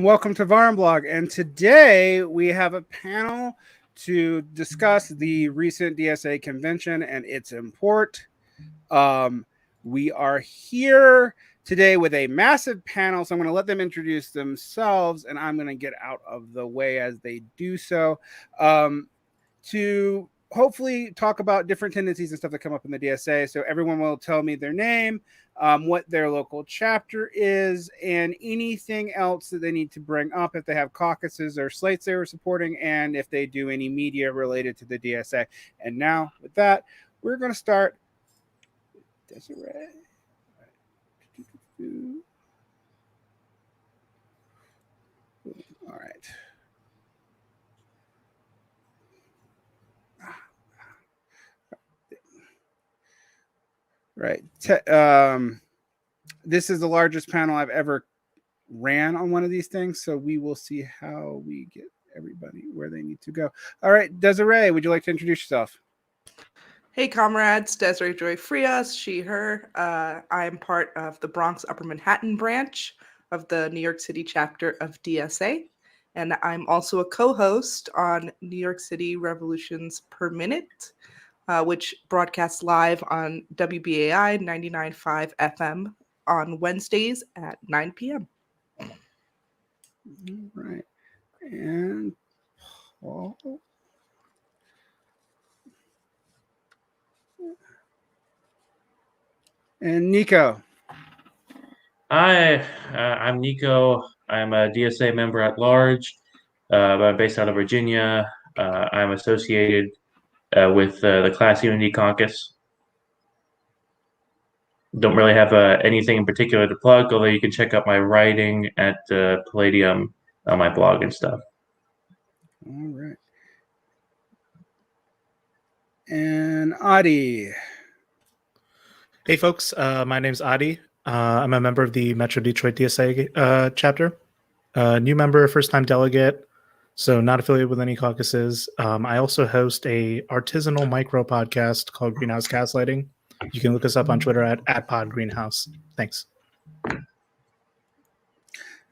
and welcome to Varn Blog. And today we have a panel to discuss the recent DSA convention and its import. We are here today with a massive panel, so I'm going to let them introduce themselves, and I'm going to get out of the way as they do so to hopefully talk about different tendencies and stuff that come up in the DSA. So everyone will tell me their name, what their local chapter is, and anything else that they need to bring up if they have caucuses or slates they were supporting, and if they do any media related to the DSA. And now with that, we're going to start. Desiree. All right. Right. This is the largest panel I've ever ran on one of these things, so we will see how we get everybody where they need to go. All right, Desiree, would you like to introduce yourself? Hey, comrades. Desiree Joy Frias, she, her. I'm part of the Bronx Upper Manhattan branch of the New York City chapter of DSA, and I'm also a co-host on New York City Revolutions Per Minute, which broadcasts live on WBAI 99.5 FM on Wednesdays at 9 p.m. All right. And Paul. And Nico. Hi, I'm Nico. I'm a DSA member at large. I'm based out of Virginia. I'm associated with the Class Unity Caucus. Don't really have anything in particular to plug, although you can check out my writing at Palladium on my blog and stuff. All right. And Adi. Hey, folks. My name's Adi. I'm a member of the Metro Detroit DSA chapter. New member, first-time delegate, so not affiliated with any caucuses. I also host a artisanal micro podcast called Greenhouse Gaslighting. You can look us up on Twitter at @podgreenhouse. Thanks.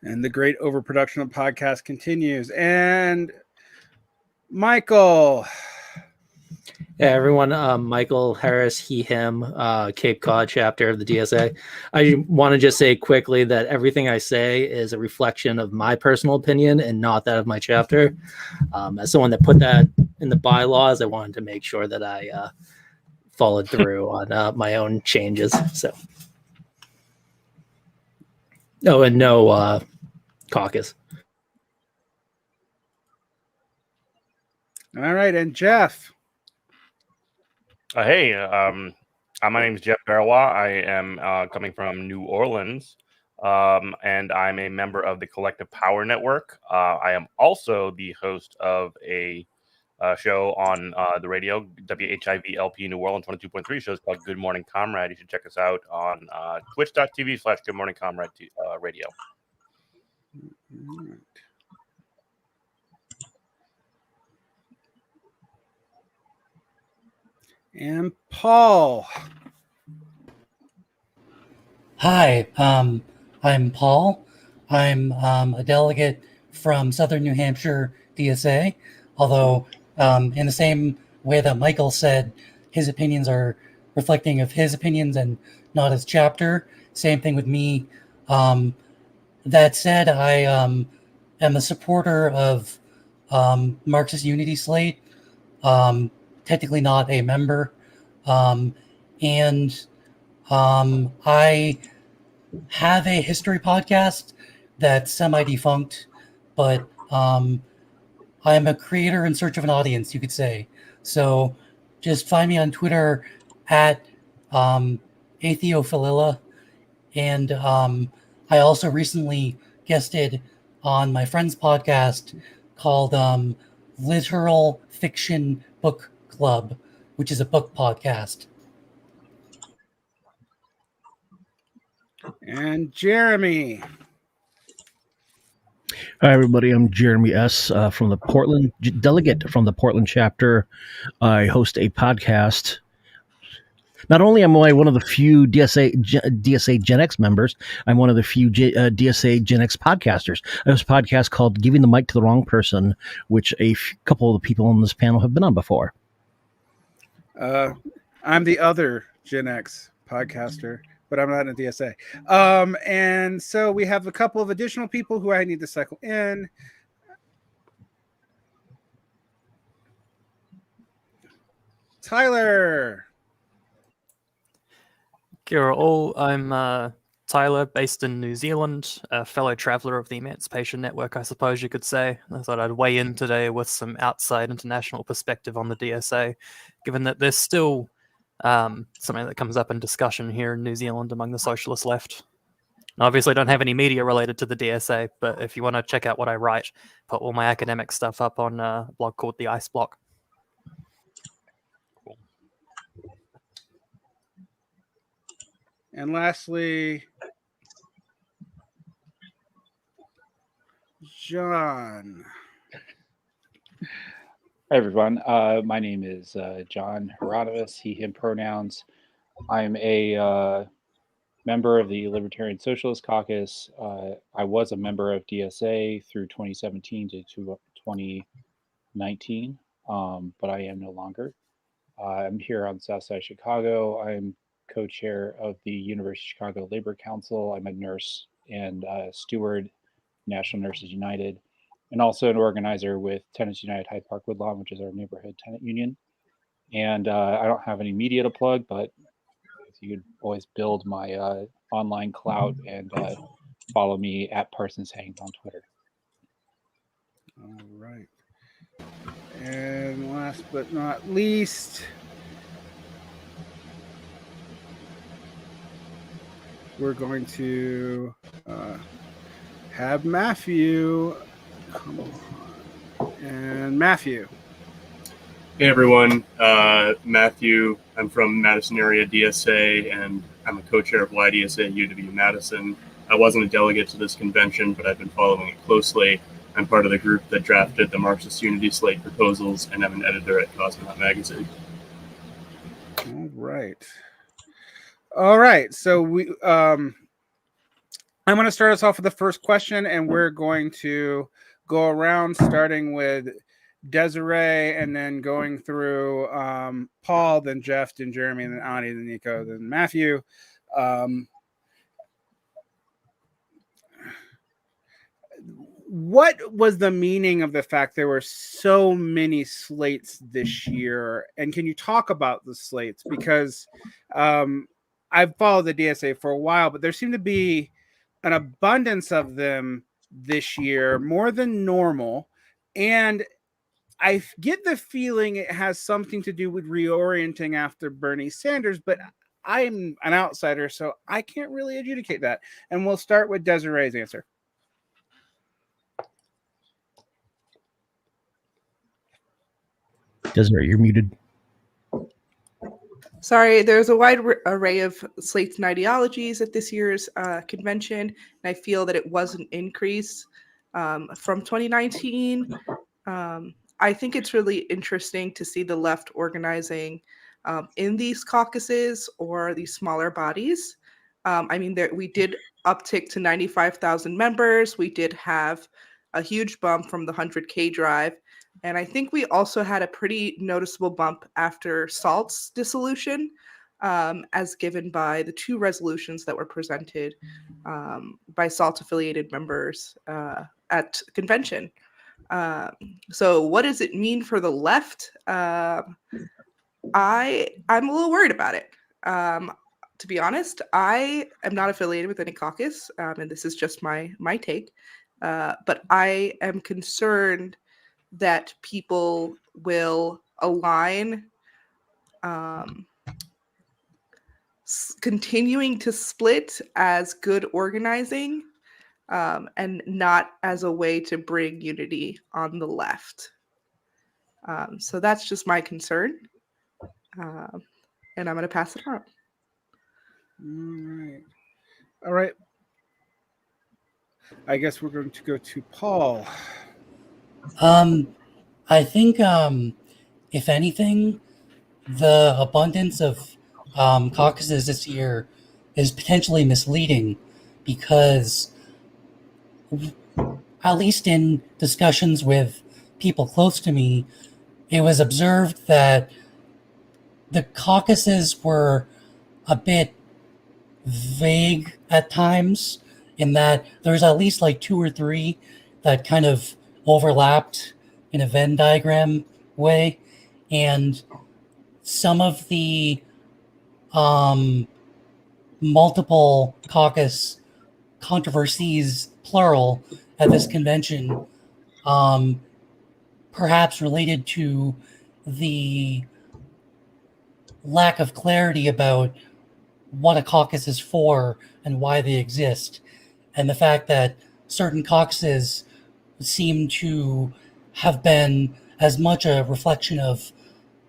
And the great overproduction of podcast continues. And Michael. Yeah, everyone. Michael Harris, he, him, Cape Cod chapter of the DSA. I want to just say quickly that everything I say is a reflection of my personal opinion and not that of my chapter. As someone that put that in the bylaws, I wanted to make sure that I followed through on my own changes. So, and no caucus. All right, and Jeff. Hey, my name is Jeff Barrois. I am coming from New Orleans, and I'm a member of the Collective Power Network. I am also the host of a show on the radio, WHIV-LP New Orleans 22.3 shows called Good Morning Comrade. You should check us out on twitch.tv/Good Morning Comrade radio. And Paul. Hi, I'm Paul. I'm a delegate from Southern New Hampshire DSA, although in the same way that Michael said his opinions are reflecting of his opinions and not his chapter, same thing with me. That said, I am a supporter of Marxist Unity Slate, technically not a member, and I have a history podcast that's semi-defunct, but I'm a creator in search of an audience, you could say. So just find me on Twitter at Atheophililla, and I also recently guested on my friend's podcast called Literal Fiction Book Club, which is a book podcast. And Jeremy. Hi, everybody. I'm Jeremy S. From the Portland delegate from the Portland chapter. I host a podcast Not only am I one of the few DSA Gen X members, I'm one of the few DSA Gen X podcasters. I have a podcast called Giving the Mic to the Wrong Person, which a couple of the people on this panel have been on before. I'm the other Gen X podcaster, but I'm not in a DSA. And so we have a couple of additional people who I need to cycle in. Tyler. Kia ora all. I'm Tyler, based in New Zealand, a fellow traveller of the Emancipation Network, I suppose you could say. I thought I'd weigh in today with some outside international perspective on the DSA, given that there's still something that comes up in discussion here in New Zealand among the socialist left. I obviously don't have any media related to the DSA, but if you want to check out what I write, put all my academic stuff up on a blog called The Ice Block. And lastly, John. Hi, everyone. My name is John Hieronymus, he, him pronouns. I'm a member of the Libertarian Socialist Caucus. I was a member of DSA through 2017 to 2019, but I am no longer. I'm here on Southside Chicago. I'm co-chair of the University of Chicago Labor Council. I'm a nurse and steward, National Nurses United, and also an organizer with Tenants United Hyde Park Woodlawn, which is our neighborhood tenant union. And I don't have any media to plug, but you could always build my online clout and follow me at Parsons Hangs on Twitter. All right. And last but not least, we're going to have Matthew come on. And Matthew. Hey everyone, Matthew. I'm from Madison area DSA, and I'm a co-chair of YDSA at UW-Madison. I wasn't a delegate to this convention, but I've been following it closely. I'm part of the group that drafted the Marxist Unity Slate proposals, and I'm an editor at Cosmonaut Magazine. All right. So I'm going to start us off with the first question, and we're going to go around starting with Desiree and then going through Paul, then Jeff, then Jeremy, then Ani, then Nico, then Matthew. What was the meaning of the fact there were so many slates this year? And can you talk about the slates? Because I've followed the DSA for a while, but there seemed to be an abundance of them this year, more than normal. And I get the feeling it has something to do with reorienting after Bernie Sanders, but I'm an outsider, so I can't really adjudicate that. And we'll start with Desiree's answer. Desiree, you're muted. Sorry, there's a wide array of slates and ideologies at this year's convention, and I feel that it was an increase from 2019. I think it's really interesting to see the left organizing in these caucuses or these smaller bodies. I mean, we did uptick to 95,000 members. We did have a huge bump from the 100K drive. And I think we also had a pretty noticeable bump after SALT's dissolution, as given by the two resolutions that were presented by SALT-affiliated members at convention. So what does it mean for the left? I'm a little worried about it. To be honest, I am not affiliated with any caucus, and this is just my take. But I am concerned that people will align continuing to split as good organizing and not as a way to bring unity on the left. So that's just my concern. And I'm going to pass it on. All right. I guess we're going to go to Paul. I think, if anything, the abundance of caucuses this year is potentially misleading because, at least in discussions with people close to me, it was observed that the caucuses were a bit vague at times, in that there's at least like 2 or 3 that kind of overlapped in a Venn diagram way, and some of the multiple caucus controversies, plural, at this convention, perhaps related to the lack of clarity about what a caucus is for and why they exist, and the fact that certain caucuses seem to have been as much a reflection of,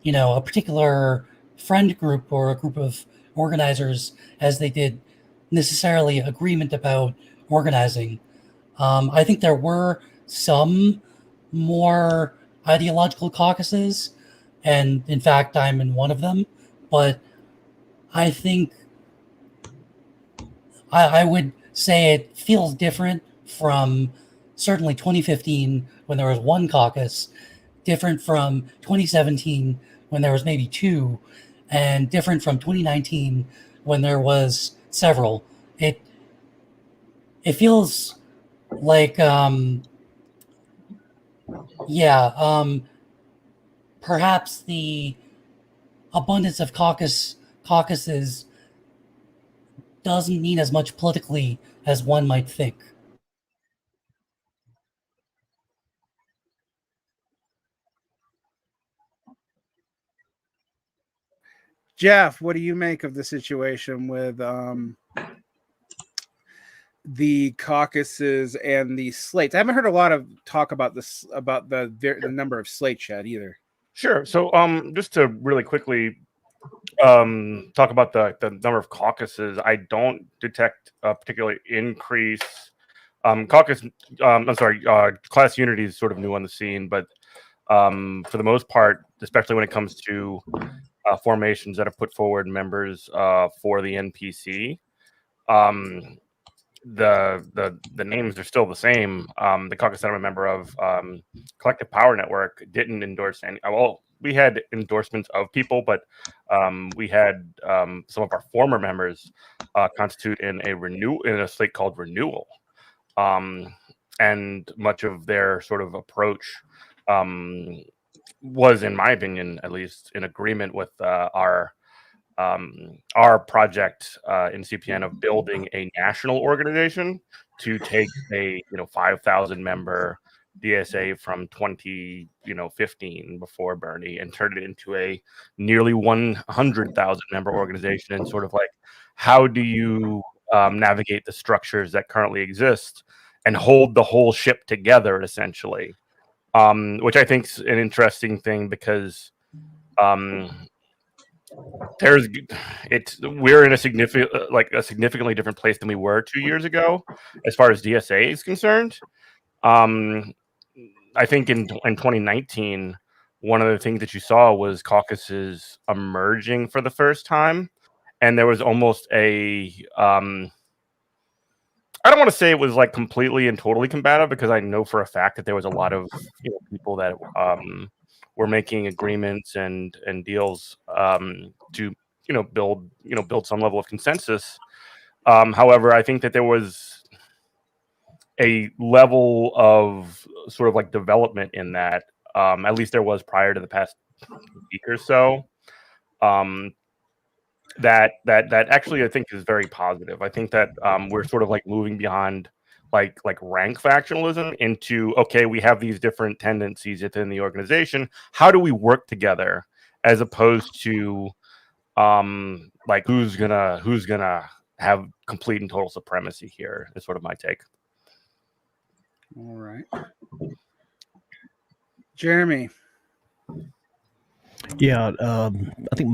a particular friend group or a group of organizers as they did necessarily agreement about organizing. I think there were some more ideological caucuses, and in fact, I'm in one of them, but I think I would say it feels different from certainly 2015 when there was one caucus, different from 2017 when there was maybe 2, and different from 2019 when there was several. It feels like perhaps the abundance of caucuses doesn't mean as much politically as one might think. Jeff, what do you make of the situation with the caucuses and the slates? I haven't heard a lot of talk about this, about the number of slates yet either. Sure. So, just to really quickly talk about the number of caucuses, I don't detect a particular increase. Class unity is sort of new on the scene, but for the most part, especially when it comes to formations that have put forward members for the NPC, the names are still the same. The caucus that I'm a member of, Collective Power Network, didn't endorse any. Well, we had endorsements of people, but we had some of our former members constitute in a slate called Renewal, and much of their sort of approach was, in my opinion, at least, in agreement with our project in CPN of building a national organization to take a 5,000 member DSA from 2015 before Bernie and turn it into a nearly 100,000 member organization, and sort of like, how do you navigate the structures that currently exist and hold the whole ship together, essentially, which I think is an interesting thing because we're in a significantly different place than we were 2 years ago as far as DSA is concerned. I think in 2019, one of the things that you saw was caucuses emerging for the first time, and there was almost a I don't want to say it was like completely and totally combative, because I know for a fact that there was a lot of people that were making agreements and deals to build some level of consensus. However, I think that there was a level of sort of like development in that, at least there was prior to the past week or so. That actually I think is very positive. I think that we're sort of like moving beyond like rank factionalism into, okay, we have these different tendencies within the organization. How do we work together, as opposed to like who's gonna have complete and total supremacy here, is sort of my take. All right, Jeremy. Yeah, I think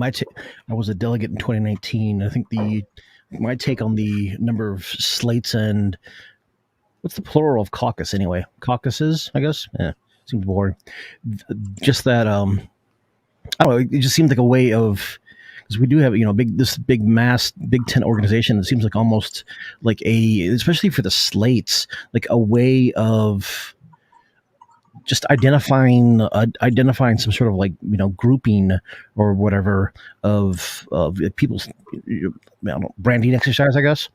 I was a delegate in 2019. I think my take on the number of slates and what's the plural of caucus anyway? Caucuses, I guess. Yeah, seems boring. Just that, I don't know. It just seemed like a way of because we do have big tent organization. It seems like almost like especially for the slates, like a way of just identifying some sort of like grouping or whatever of people's branding exercise, I guess.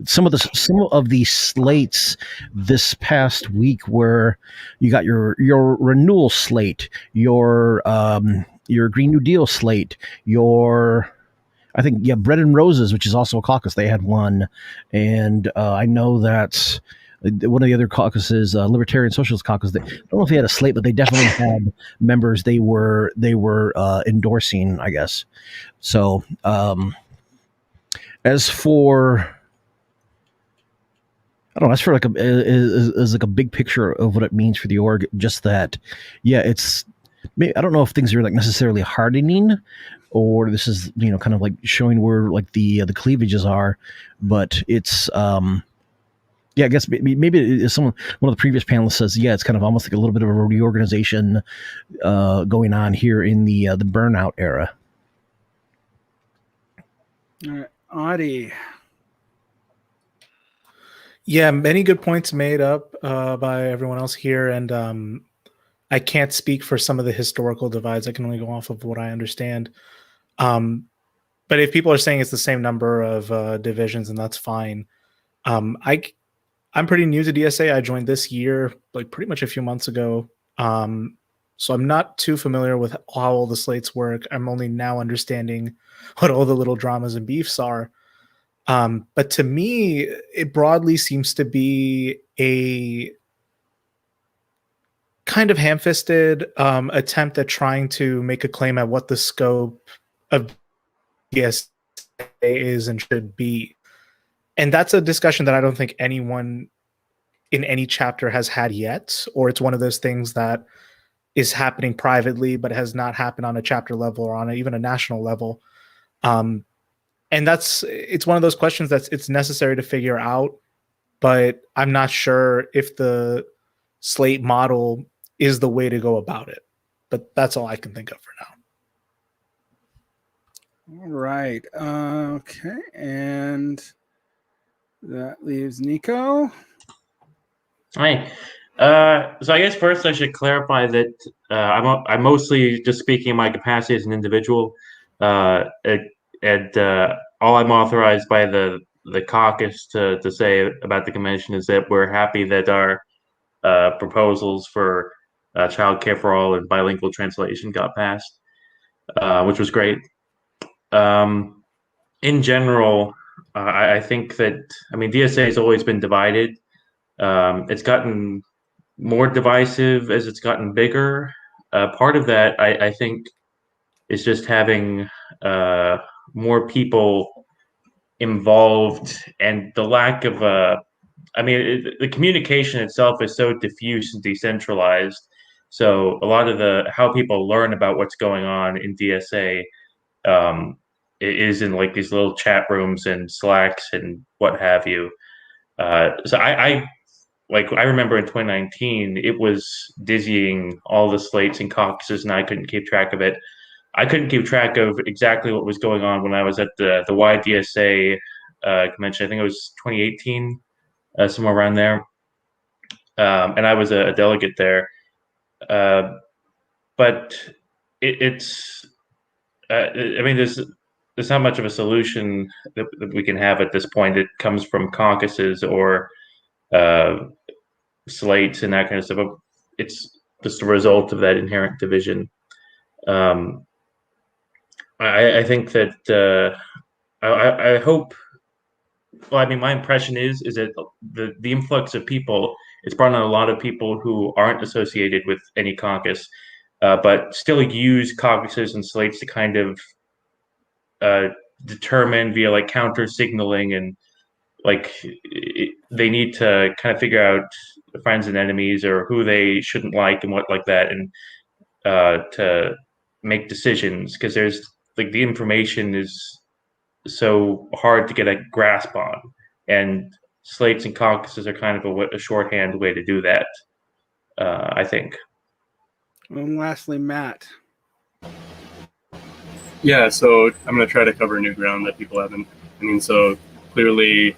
Some of the slates this past week where you got your renewal slate, your Green New Deal slate, I think Bread and Roses, which is also a caucus. They had one, and I know that one of the other caucuses, Libertarian Socialist Caucus, I don't know if they had a slate, but they definitely had members they were endorsing, I guess. So as for like a big picture of what it means for the org, just that, it's, I don't know if things are like necessarily hardening, or this is kind of like showing where like the cleavages are, but it's I guess maybe one of the previous panelists says, it's kind of almost like a little bit of a reorganization going on here in the burnout era. All right, Audie. Yeah, many good points made up by everyone else here, and I can't speak for some of the historical divides. I can only go off of what I understand. But if people are saying it's the same number of divisions, and that's fine. I'm pretty new to DSA. I joined this year, like pretty much a few months ago. So I'm not too familiar with how all the slates work. I'm only now understanding what all the little dramas and beefs are. But to me, it broadly seems to be a kind of ham-fisted attempt at trying to make a claim at what the scope of DSA is and should be. And that's a discussion that I don't think anyone in any chapter has had yet, or it's one of those things that is happening privately, but has not happened on a chapter level or on even a national level. And it's one of those questions it's necessary to figure out, but I'm not sure if the slate model is the way to go about it. But that's all I can think of for now. All right. Okay. And that leaves Nico. Hi. So I guess first I should clarify that I'm mostly just speaking in my capacity as an individual, and all I'm authorized by the caucus to say about the convention is that we're happy that our proposals for child care for all and bilingual translation got passed, which was great. In general, I think that DSA has always been divided. It's gotten more divisive as it's gotten bigger. Part of that, I think, is just having more people involved, and the lack of the communication itself is so diffuse and decentralized. So a lot of how people learn about what's going on in DSA is in like these little chat rooms and Slacks and what have you. So I remember in 2019, it was dizzying, all the slates and caucuses, and I couldn't keep track of it. I couldn't keep track of exactly what was going on when I was at the YDSA convention. I think it was 2018, somewhere around there. And I was a delegate there. But there's not much of a solution that we can have at this point. It comes from caucuses or slates and that kind of stuff. It's just a result of that inherent division. I think that I hope. Well, my impression is that the influx of people, it's brought on a lot of people who aren't associated with any caucus, but still use caucuses and slates to kind of determine via like counter signaling, and they need to kind of figure out friends and enemies or who they shouldn't like and what like that, and to make decisions, because there's the information is so hard to get a grasp on, and slates and caucuses are kind of a shorthand way to do that, I think. And lastly, Matt. Yeah, so I'm going to try to cover new ground that people haven't. I mean, so clearly,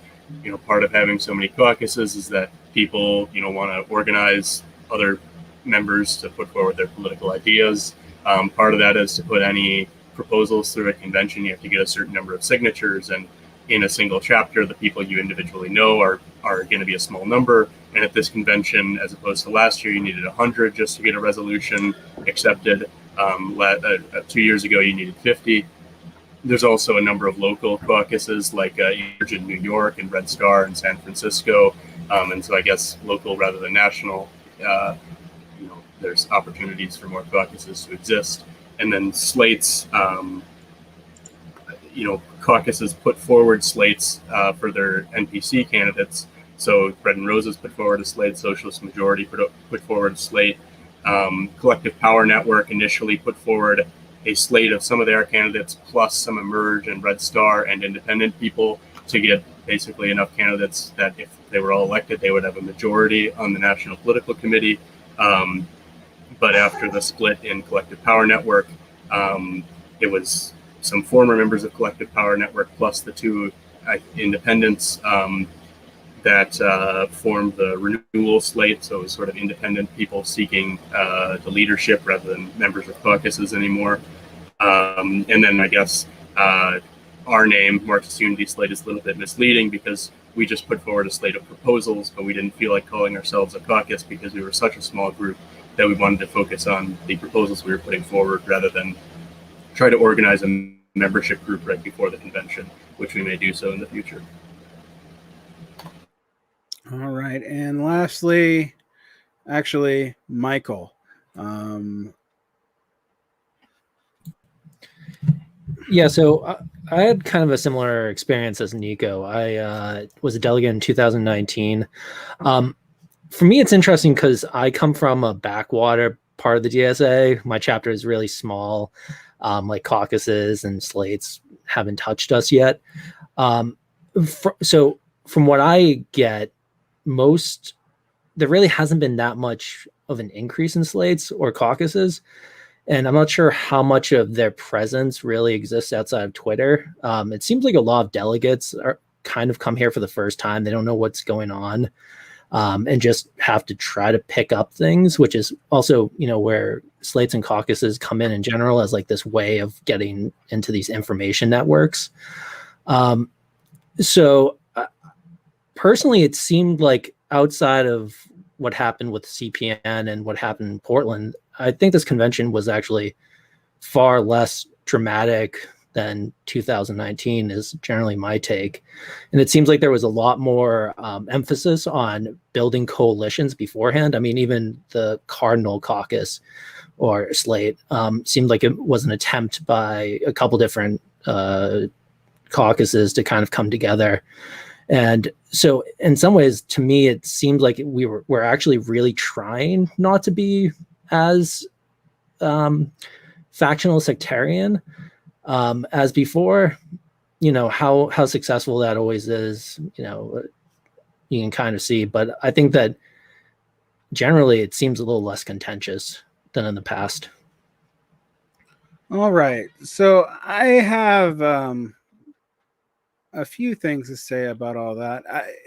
part of having so many caucuses is that people, want to organize other members to put forward their political ideas. Part of that is to put any proposals through a convention. You have to get a certain number of signatures, and in a single chapter, the people you individually know are going to be a small number. And at this convention, as opposed to last year, you needed 100 just to get a resolution accepted. 2 years ago, you needed 50. There's also a number of local caucuses like in New York and Red Star in San Francisco. And so I guess local rather than national, there's opportunities for more caucuses to exist. And then slates, caucuses put forward slates for their NPC candidates. So Bread and Roses put forward a slate, Socialist Majority put forward a slate. Collective Power Network initially put forward a slate of some of their candidates plus some Emerge and Red Star and independent people to get basically enough candidates that if they were all elected, they would have a majority on the National Political Committee. But after the split in Collective Power Network, it was some former members of Collective Power Network plus the two independents that formed the renewal slate. So it was sort of independent people seeking the leadership rather than members of caucuses anymore. And then I guess our name, Marxist Unity Slate, is a little bit misleading because we just put forward a slate of proposals, but we didn't feel like calling ourselves a caucus because we were such a small group that we wanted to focus on the proposals we were putting forward rather than try to organize a membership group right before the convention, which we may do so in the future. All right. And lastly, actually, Michael. Yeah, so I had kind of a similar experience as Nico. I was a delegate in 2019. For me, it's interesting because I come from a backwater part of the DSA. My chapter is really small. Like caucuses and slates haven't touched us yet. So from what I get, there really hasn't been that much of an increase in slates or caucuses. And I'm not sure how much of their presence really exists outside of Twitter. It seems like a lot of delegates are kind of come here for the first time. They don't know what's going on and just have to try to pick up things, which is also, where slates and caucuses come in general as like this way of getting into these information networks. So personally, it seemed like outside of what happened with CPN and what happened in Portland, I think this convention was actually far less dramatic than 2019 is generally my take. And it seems like there was a lot more emphasis on building coalitions beforehand. I mean, even the Cardinal Caucus or slate seemed like it was an attempt by a couple different caucuses to kind of come together. And so in some ways, to me, it seemed like we're actually really trying not to be as factional sectarian as before. How successful that always is, you can kind of see. But I think that generally it seems a little less contentious than in the past. All right. So I have a few things to say about all that.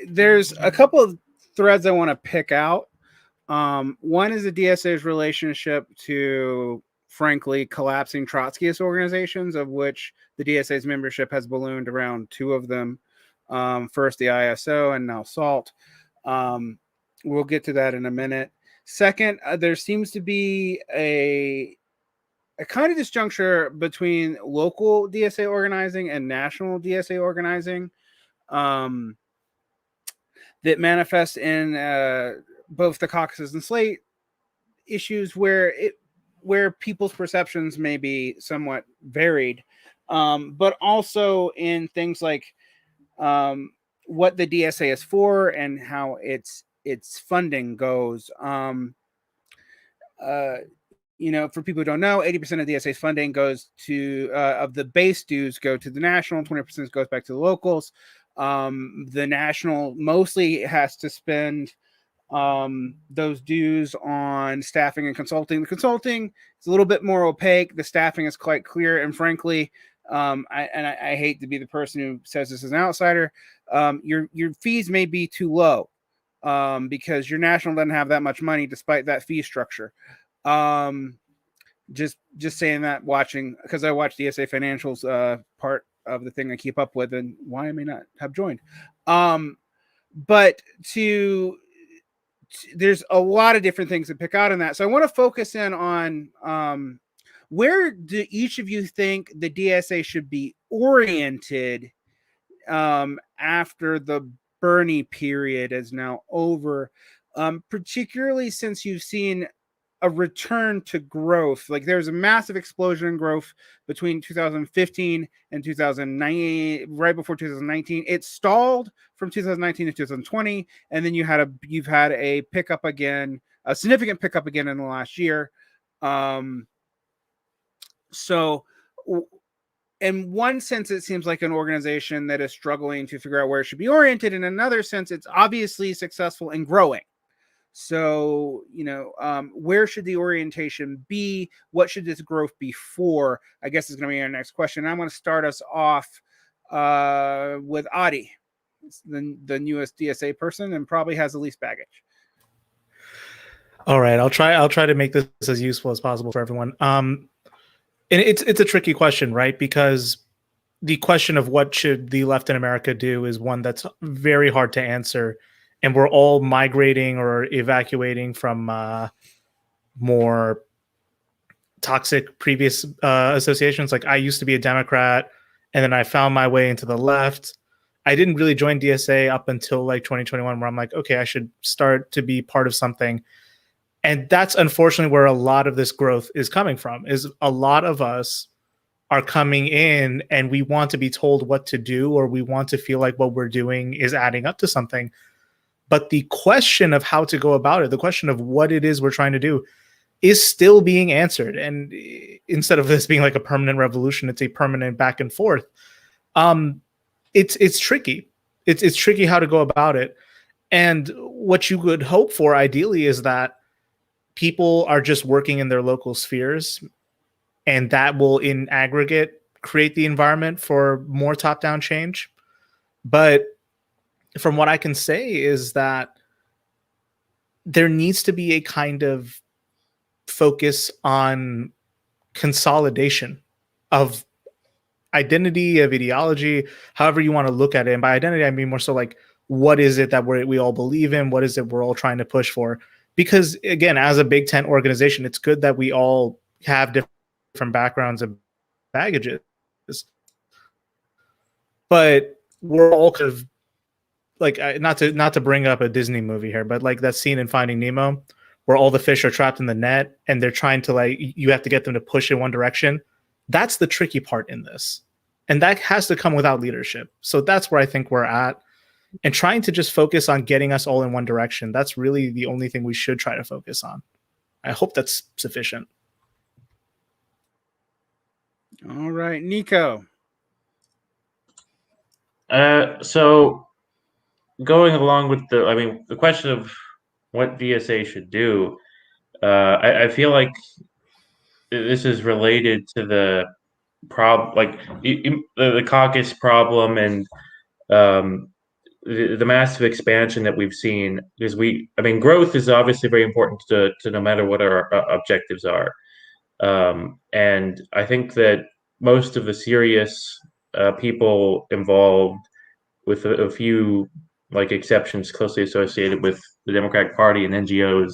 There's a couple of threads I want to pick out. One is the DSA's relationship to, frankly, collapsing Trotskyist organizations, of which the DSA's membership has ballooned around two of them. First, the ISO, and now SALT. We'll get to that in a minute. Second, there seems to be a kind of disjuncture between local DSA organizing and national DSA organizing that manifests in both the caucuses and slate issues where people's perceptions may be somewhat varied, but also in things like what the DSA is for and how its funding goes. For people who don't know, 80% of DSA's funding goes to of the base dues go to the national, 20% goes back to the locals. The national mostly has to spend those dues on staffing and consulting. The consulting is a little bit more opaque. The staffing is quite clear, and frankly, I hate to be the person who says this as an outsider. Your fees may be too low because your national doesn't have that much money despite that fee structure. Just saying that, watching, because I watch DSA Financials part of the thing I keep up with, and why I may not have joined. But there's a lot of different things to pick out in that. So I want to focus in on where do each of you think the DSA should be oriented after the Bernie period is now over, particularly since you've seen a return to growth. Like there's a massive explosion in growth between 2015 and 2009, right before 2019. It stalled from 2019 to 2020, and then you've had a pickup again, a significant pickup again in the last year. So in one sense, it seems like an organization that is struggling to figure out where it should be oriented. In another sense, it's obviously successful in growing. So, where should the orientation be? What should this growth be for? I guess is going to be our next question. I'm going to start us off with Adi, the newest DSA person, and probably has the least baggage. All right, I'll try to make this as useful as possible for everyone. And it's a tricky question, right? Because the question of what should the left in America do is one that's very hard to answer. And we're all migrating or evacuating from more toxic previous associations. Like I used to be a Democrat, and then I found my way into the left. I didn't really join DSA up until like 2021, where I'm like, okay, I should start to be part of something. And that's unfortunately where a lot of this growth is coming from, is a lot of us are coming in and we want to be told what to do, or we want to feel like what we're doing is adding up to something. But the question of how to go about it, the question of what it is we're trying to do, is still being answered. And instead of this being like a permanent revolution, it's a permanent back and forth. It's tricky. It's tricky how to go about it. And what you would hope for ideally is that people are just working in their local spheres, and that will in aggregate create the environment for more top-down change. But from what I can say is that there needs to be a kind of focus on consolidation of identity, of ideology, however you want to look at it. And by identity, I mean more so like, what is it that we all believe in? What is it we're all trying to push for? Because again, as a Big Tent organization, it's good that we all have different backgrounds and baggages, but we're all kind of like, not to bring up a Disney movie here, but like that scene in Finding Nemo where all the fish are trapped in the net and they're trying to, like, you have to get them to push in one direction. That's the tricky part in this. And that has to come without leadership. So that's where I think we're at. And trying to just focus on getting us all in one direction, that's really the only thing we should try to focus on. I hope that's sufficient. All right, Nico. So going along with the question of what DSA should do, I feel like this is related to the the caucus problem and the massive expansion that we've seen. Because growth is obviously very important to no matter what our objectives are, and I think that most of the serious people involved, with a few exceptions closely associated with the Democratic Party and NGOs,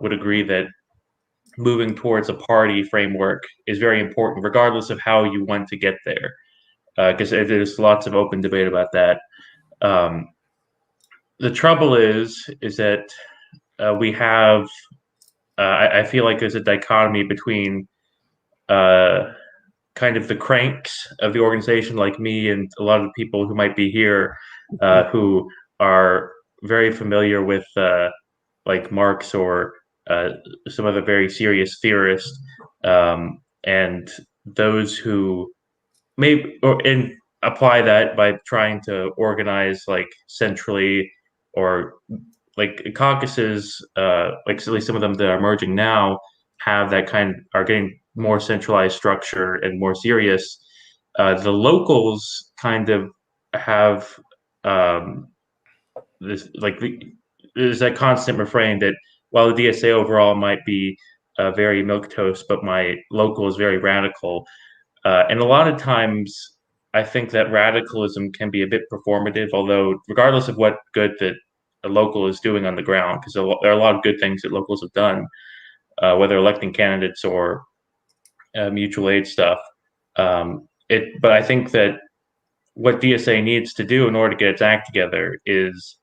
would agree that moving towards a party framework is very important, regardless of how you want to get there, because there's lots of open debate about that. The trouble is that we have, I feel like there's a dichotomy between kind of the cranks of the organization, like me and a lot of the people who might be here, who are very familiar with like Marx or some other very serious theorists, and those who and apply that by trying to organize like centrally or like caucuses, like at least some of them that are emerging now, have that are getting more centralized structure and more serious. The locals kind of have this there's that constant refrain that while the DSA overall might be very milquetoast, but my local is very radical. And a lot of times, I think that radicalism can be a bit performative, although regardless of what good that a local is doing on the ground, because there are a lot of good things that locals have done, whether electing candidates or mutual aid stuff. But I think that what DSA needs to do in order to get its act together is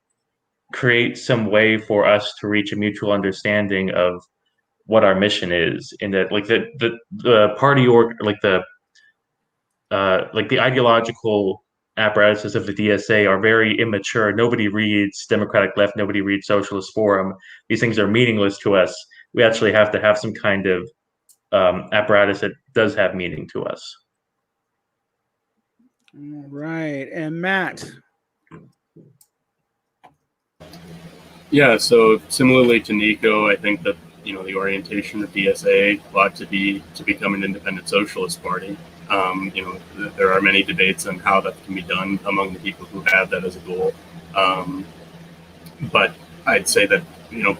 create some way for us to reach a mutual understanding of what our mission is, in that like the party like the ideological apparatuses of the DSA are very immature. Nobody reads Democratic Left, nobody reads Socialist Forum. These things are meaningless to us. We actually have to have some kind of apparatus that does have meaning to us. All right. And Matt. Yeah, so similarly to Nico, I think that the orientation of DSA ought to be to become an independent socialist party. There are many debates on how that can be done among the people who have that as a goal. But I'd say that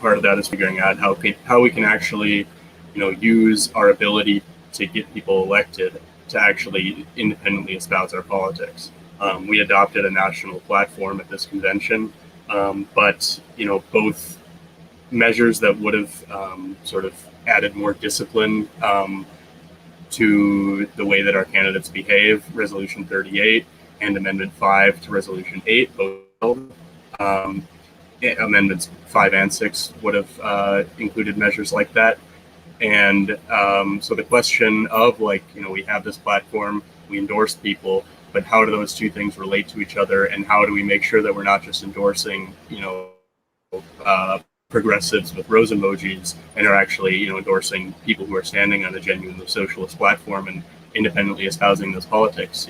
part of that is figuring out how we can actually use our ability to get people elected to actually independently espouse our politics. We adopted a national platform at this convention, but both measures that would have sort of added more discipline to the way that our candidates behave, Resolution 38 and Amendment 5 to Resolution 8, both Amendments 5 and 6 would have included measures like that. And so the question of we have this platform, we endorse people, but how do those two things relate to each other, and how do we make sure that we're not just endorsing progressives with rose emojis and are actually endorsing people who are standing on a genuinely socialist platform and independently espousing those politics.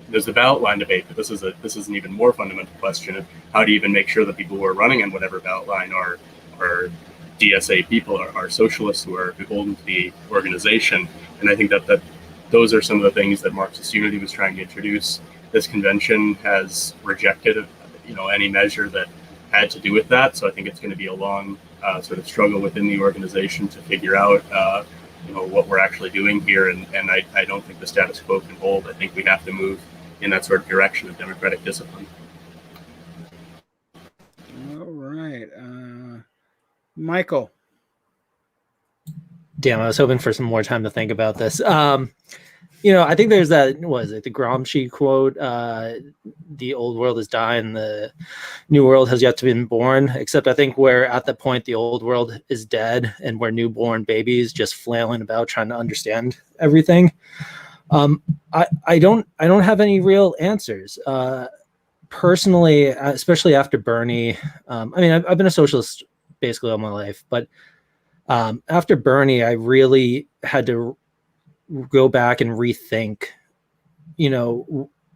There's the ballot line debate, but this is an even more fundamental question of how do you even make sure that people who are running on whatever ballot line are DSA people, are socialists who are beholden to the organization. And I think that those are some of the things that Marxist Unity was trying to introduce. This convention has rejected any measure that had to do with that. So I think it's going to be a long sort of struggle within the organization to figure out what we're actually doing here. And I don't think the status quo can hold. I think we have to move in that sort of direction of democratic discipline. All right. Michael. Damn, I was hoping for some more time to think about this. I think there's that, the Gramsci quote, the old world is dying, the new world has yet to be born, except I think we're at the point the old world is dead and we're newborn babies just flailing about trying to understand everything. I don't have any real answers. Personally, especially after Bernie, I've been a socialist basically all my life, but after Bernie, I really had to go back and rethink,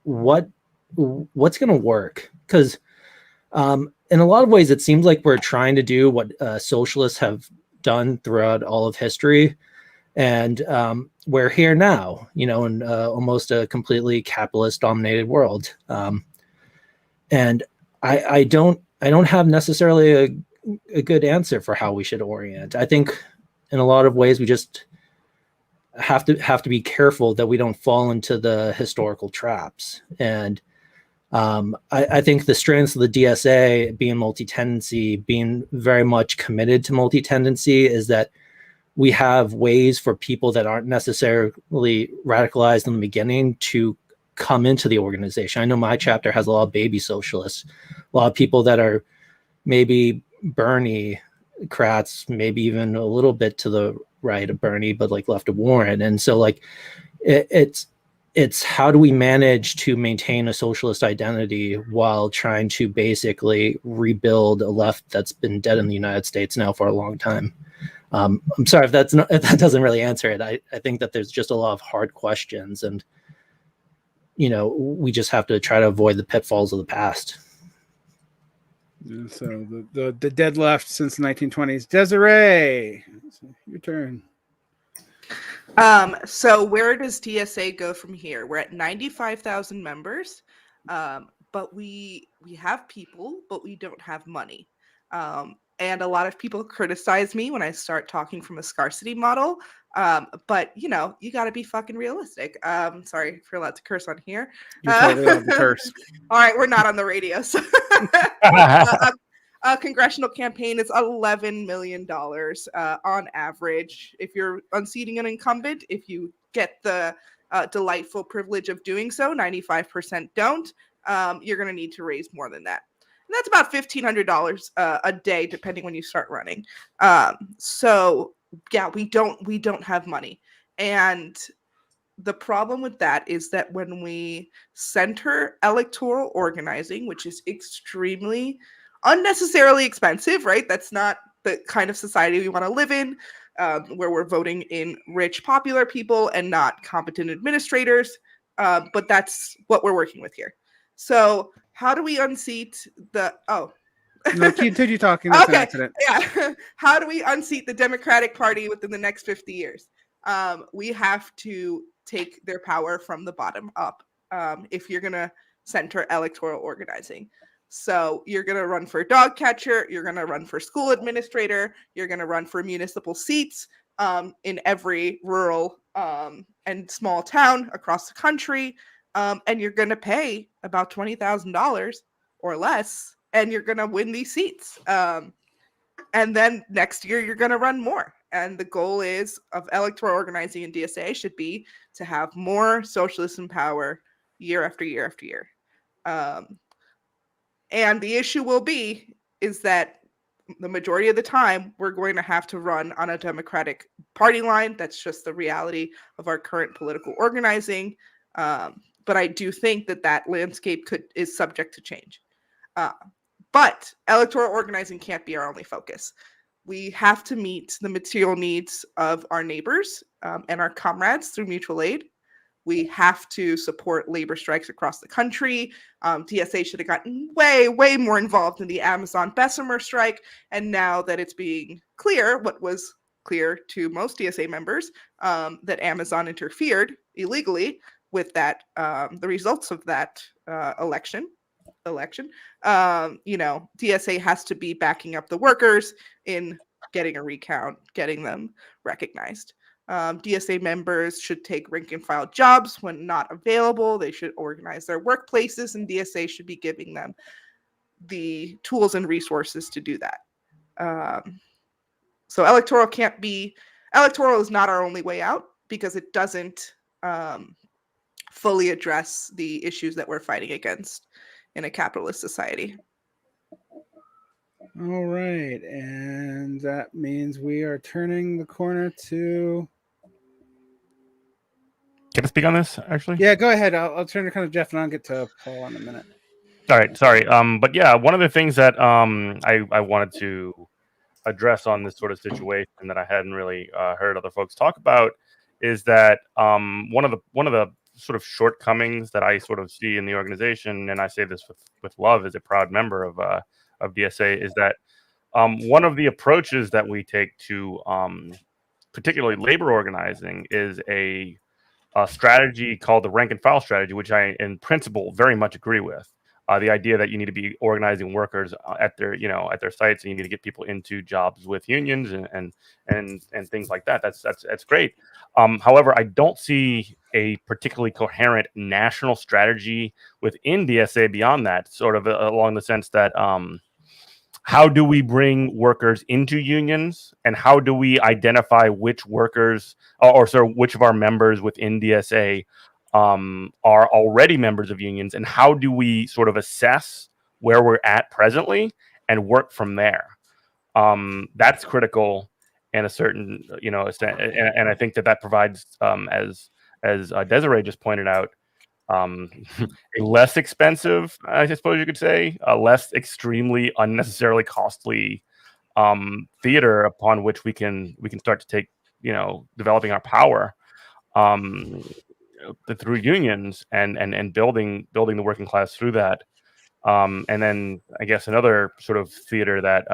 what's going to work. Because in a lot of ways, it seems like we're trying to do what socialists have done throughout all of history. And we're here now, in almost a completely capitalist dominated world. And I don't have necessarily a good answer for how we should orient. I think in a lot of ways, we just have to be careful that we don't fall into the historical traps. And I think the strengths of the DSA being multi-tendency, being very much committed to multi-tendency, is that we have ways for people that aren't necessarily radicalized in the beginning to come into the organization. I know my chapter has a lot of baby socialists, a lot of people that are maybe Bernie-crats, maybe even a little bit to the right of Bernie, but left of Warren. And so it's how do we manage to maintain a socialist identity while trying to basically rebuild a left that's been dead in the United States now for a long time. I'm sorry if that doesn't really answer it. I think that there's just a lot of hard questions, and we just have to try to avoid the pitfalls of the past. So the dead left since the 1920s. Desiree, your turn. So where does DSA go from here? We're at 95,000 members, but we have people, but we don't have money. And a lot of people criticize me when I start talking from a scarcity model. But you know, you got to be fucking realistic. Sorry if you're allowed to curse on here. You're totally allowed to curse. All right, we're not on the radio, so a congressional campaign is $11 million on average. If you're unseating an incumbent, if you get the delightful privilege of doing so, 95% don't, you're going to need to raise more than that. And that's about $1,500 a day, depending when you start running. So yeah, we don't have money. And the problem with that is that when we center electoral organizing, which is extremely unnecessarily expensive, right? That's not the kind of society we want to live in, where we're voting in rich, popular people and not competent administrators. But that's what we're working with here. So how do we unseat the... Oh. No, continue talking. That's an Okay, accident. yeah. How do we unseat the Democratic Party within the next 50 years? We have to take their power from the bottom up if you're going to center electoral organizing. So you're going to run for dog catcher, you're going to run for school administrator, you're going to run for municipal seats in every rural and small town across the country, and you're going to pay about $20,000 or less, and you're going to win these seats. And then next year, you're going to run more. And the goal is of electoral organizing in DSA should be to have more socialists in power year after year after year. And the issue will be is that the majority of the time, we're going to have to run on a Democratic Party line. That's just the reality of our current political organizing. But I do think that landscape is subject to change. But electoral organizing can't be our only focus. We have to meet the material needs of our neighbors and our comrades through mutual aid. We have to support labor strikes across the country. DSA should have gotten way, way more involved in the Amazon Bessemer strike. And now that it's being clear, what was clear to most DSA members, that Amazon interfered illegally with that, the results of that election, DSA has to be backing up the workers in getting a recount, getting them recognized. DSA members should take rank and file jobs when not available. They should organize their workplaces, and DSA should be giving them the tools and resources to do that. So electoral is not our only way out because it doesn't fully address the issues that we're fighting against in a capitalist society. All right, and that means we are turning the corner to... Can I speak on this, actually? Yeah, go ahead. I'll turn to kind of Jeff, and I'll get to Paul in a minute. All right, sorry. But yeah, one of the things that I wanted to address on this sort of situation that I hadn't really heard other folks talk about is that one of the sort of shortcomings that I sort of see in the organization, and I say this with love as a proud member of DSA, is that one of the approaches that we take to particularly labor organizing is a strategy called the rank and file strategy, which I, in principle, very much agree with. The idea that you need to be organizing workers at their sites, and you need to get people into jobs with unions and things like that. That's great. However, I don't see a particularly coherent national strategy within DSA beyond that. Sort of along the sense that how do we bring workers into unions, and how do we identify which workers which of our members within DSA are already members of unions, and how do we sort of assess where we're at presently and work from there? That's critical in a certain, and I think that provides, as Desiree just pointed out, a less expensive, I suppose you could say, a less extremely unnecessarily costly theater upon which we can start to take, developing our power through unions and building the working class through that. And then I guess another sort of theater that,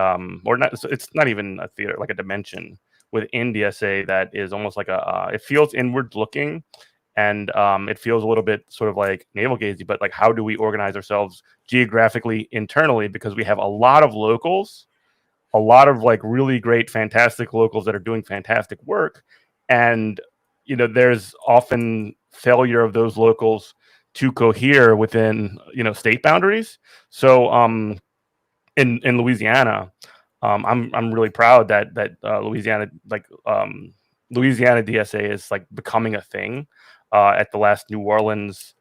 or not, it's not even a theater, like a dimension within DSA that is almost like it feels inward looking, and it feels a little bit sort of like navel gazing, but like how do we organize ourselves geographically internally, because we have a lot of locals, a lot of like really great, fantastic locals that are doing fantastic work. And, there's often failure of those locals to cohere within, state boundaries. So in Louisiana, I'm really proud that Louisiana, Louisiana DSA is like becoming a thing. At the last New Orleans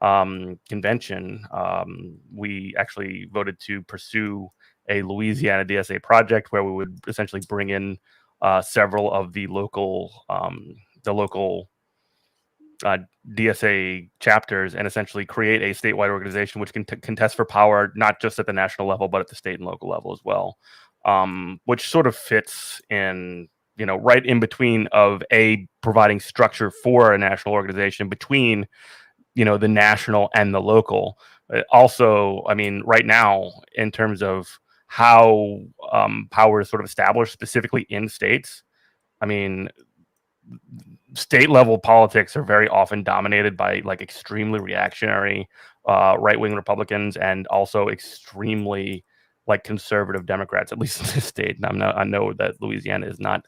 convention, we actually voted to pursue a Louisiana DSA project where we would essentially bring in several of the local DSA chapters and essentially create a statewide organization which can contest for power, not just at the national level, but at the state and local level as well, which sort of fits in, right in between of providing structure for a national organization between, the national and the local. Also, I mean, right now, in terms of how power is sort of established specifically in states, I mean, state level politics are very often dominated by like extremely reactionary right-wing Republicans, and also extremely like conservative Democrats, at least in this state. And I know that Louisiana is not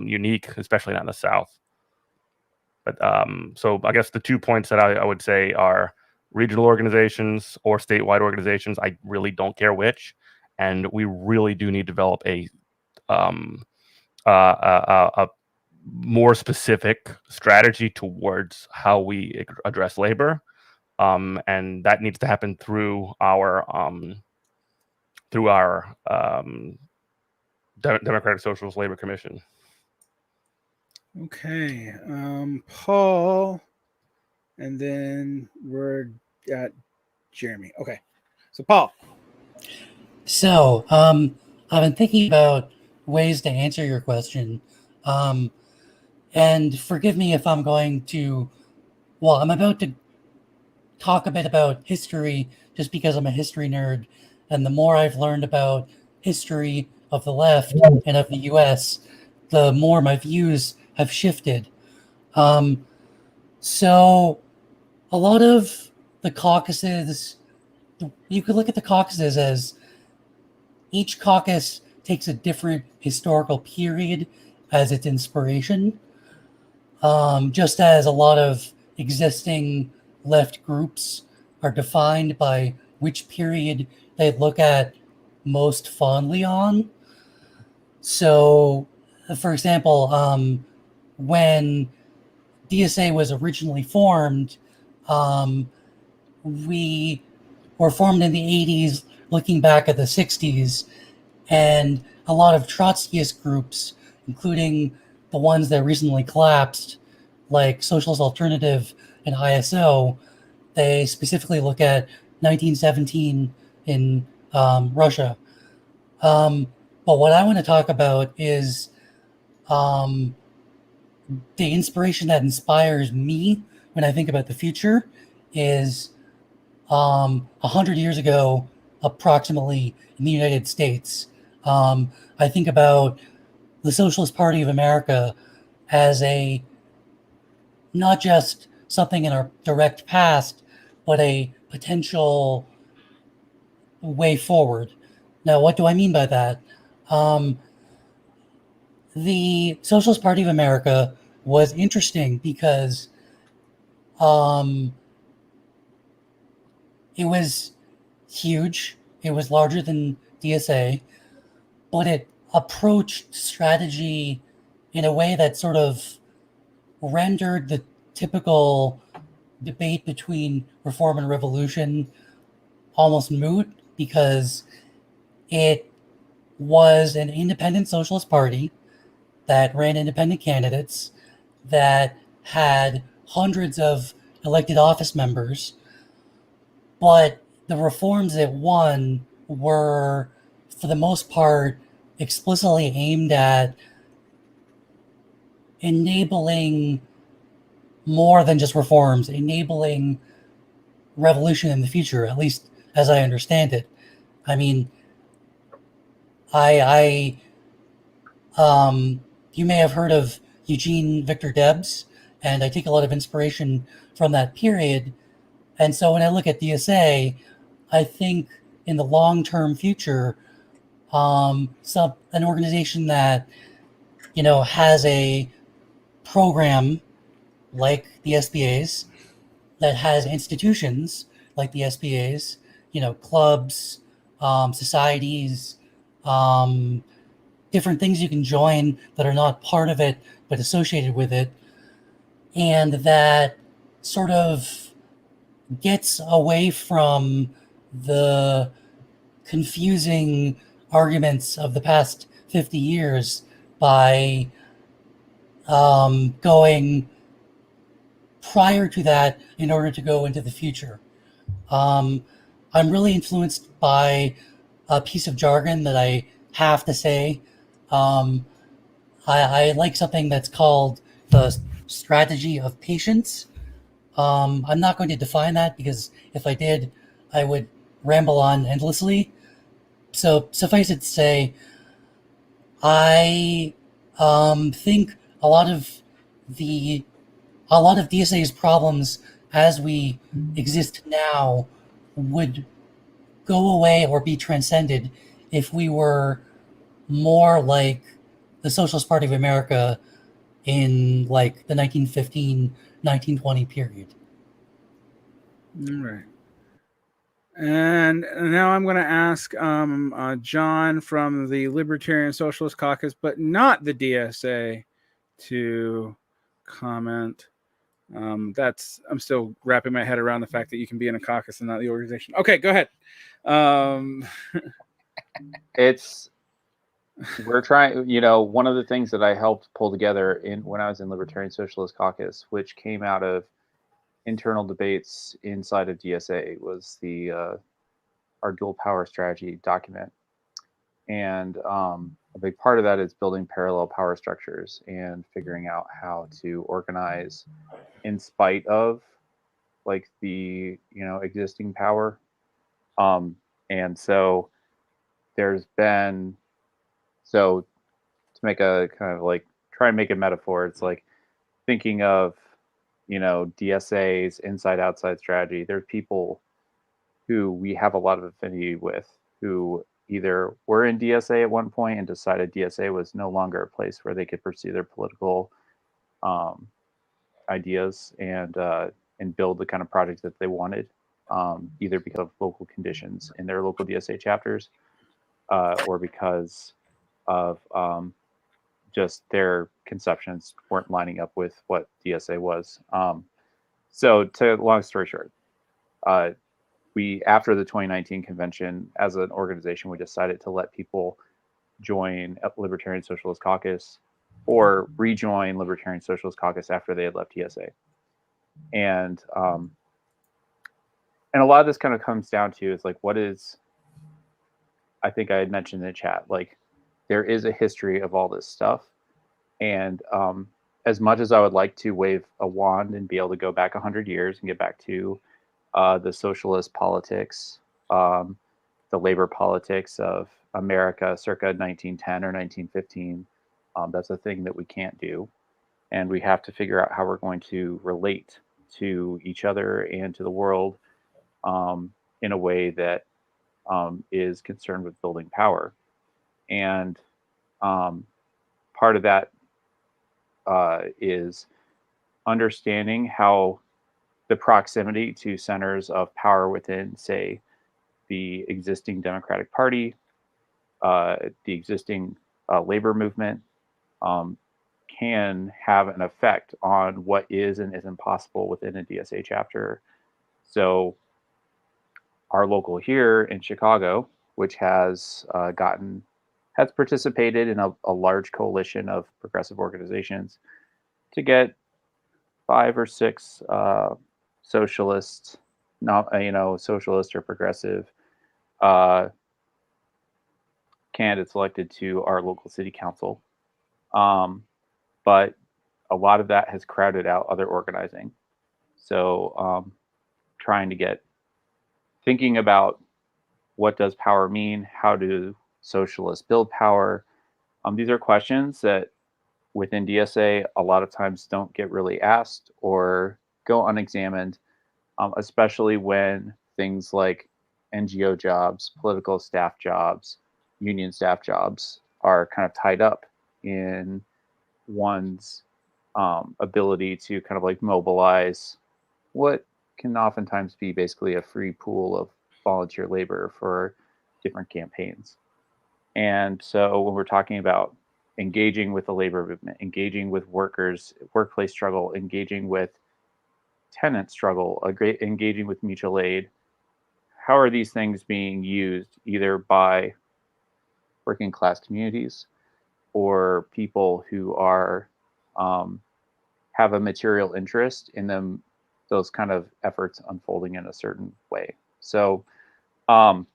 unique, especially not in the South. But so I guess the 2 points that I would say are regional organizations or statewide organizations. I really don't care which, and we really do need to develop a more specific strategy towards how we address labor, and that needs to happen through our Democratic Socialist Labor Commission. Okay, Paul, and then we're at Jeremy. Okay, so Paul. So, I've been thinking about ways to answer your question. And forgive me if I'm going to, well, I'm about to talk a bit about history just because I'm a history nerd. And the more I've learned about history of the left and of the US, the more my views have shifted. So a lot of the caucuses, you could look at the caucuses as each caucus takes a different historical period as its inspiration, just as a lot of existing left groups are defined by which period they look at most fondly on. So, for example, when DSA was originally formed, we were formed in the 80s, looking back at the 60s, and a lot of Trotskyist groups, including the ones that recently collapsed, like Socialist Alternative and ISO, they specifically look at 1917 in Russia. But what I want to talk about is the inspiration that inspires me when I think about the future is 100 years ago, approximately, in the United States. I think about the Socialist Party of America as not just something in our direct past, but a potential way forward. Now, what do I mean by that? The Socialist Party of America was interesting because it was huge. It was larger than DSA, but it approached strategy in a way that sort of rendered the typical debate between reform and revolution almost moot, because it was an independent socialist party that ran independent candidates, that had hundreds of elected office members, but the reforms it won were, for the most part, explicitly aimed at enabling more than just reforms, enabling revolution in the future, at least as I understand it. I mean, I you may have heard of Eugene Victor Debs, and I take a lot of inspiration from that period. And so when I look at DSA, I think in the long-term future, an organization that, you know, has a program like the SBA's, that has institutions like the SBA's, you know, clubs, societies, different things you can join that are not part of it but associated with it, and that sort of gets away from the confusing arguments of the past 50 years by going prior to that in order to go into the future. I'm really influenced by a piece of jargon that I have to say. I like something that's called the strategy of patience. I'm not going to define that because if I did, I would ramble on endlessly. So suffice it to say, I think a lot of DSA's problems as we exist now would go away or be transcended if we were more like the Socialist Party of America in like the 1915, 1920 period. All right. And now I'm going to ask John from the Libertarian Socialist Caucus, but not the DSA, to comment. I'm still wrapping my head around the fact that you can be in a caucus and not the organization. Okay, go ahead. We're trying, you know, one of the things that I helped pull together when I was in Libertarian Socialist Caucus, which came out of internal debates inside of DSA, was our dual power strategy document. And a big part of that is building parallel power structures and figuring out how to organize in spite of like the, you know, existing power. And so there's been, so to make a kind of like, try and make a metaphor, it's like thinking of, you know, DSA's inside outside strategy. There's people who we have a lot of affinity with who either were in DSA at one point and decided DSA was no longer a place where they could pursue their political ideas and build the kind of project that they wanted, either because of local conditions in their local DSA chapters or because of just their conceptions weren't lining up with what DSA was. So to long story short, we, after the 2019 convention, as an organization, we decided to let people join Libertarian Socialist Caucus or rejoin Libertarian Socialist Caucus after they had left DSA. And a lot of this kind of comes down to is like, what is, I think I had mentioned in the chat, like there is a history of all this stuff. And as much as I would like to wave a wand and be able to go back 100 years and get back to the socialist politics, the labor politics of America circa 1910 or 1915, that's a thing that we can't do. And we have to figure out how we're going to relate to each other and to the world in a way that is concerned with building power. And part of that is understanding how the proximity to centers of power within, say, the existing Democratic Party, the existing labor movement, can have an effect on what is and isn't possible within a DSA chapter. So our local here in Chicago, which has participated in a large coalition of progressive organizations to get 5 or 6 socialist, socialist or progressive candidates elected to our local city council. But a lot of that has crowded out other organizing. So trying to get thinking about what does power mean? How do socialists build power? These are questions that within DSA a lot of times don't get really asked or go unexamined, especially when things like NGO jobs, political staff jobs, union staff jobs are kind of tied up in one's ability to kind of like mobilize what can oftentimes be basically a free pool of volunteer labor for different campaigns. And so when we're talking about engaging with the labor movement, engaging with workers, workplace struggle, engaging with tenant struggle, engaging with mutual aid, how are these things being used either by working class communities or people who are have a material interest in them, those kind of efforts unfolding in a certain way. So, and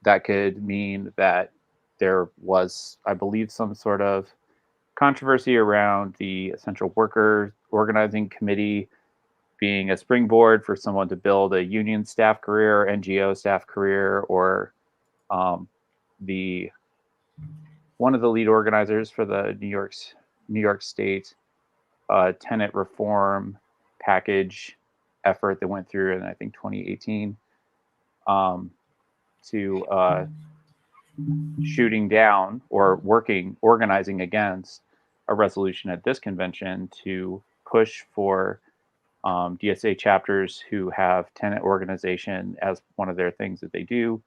that could mean that there was, I believe, some sort of controversy around the Essential Worker Organizing Committee being a springboard for someone to build a union staff career, NGO staff career, or one of the lead organizers for the New York State tenant reform package effort that went through in, I think, 2018 to shooting down or organizing against a resolution at this convention to push for DSA chapters who have tenant organization as one of their things that they do,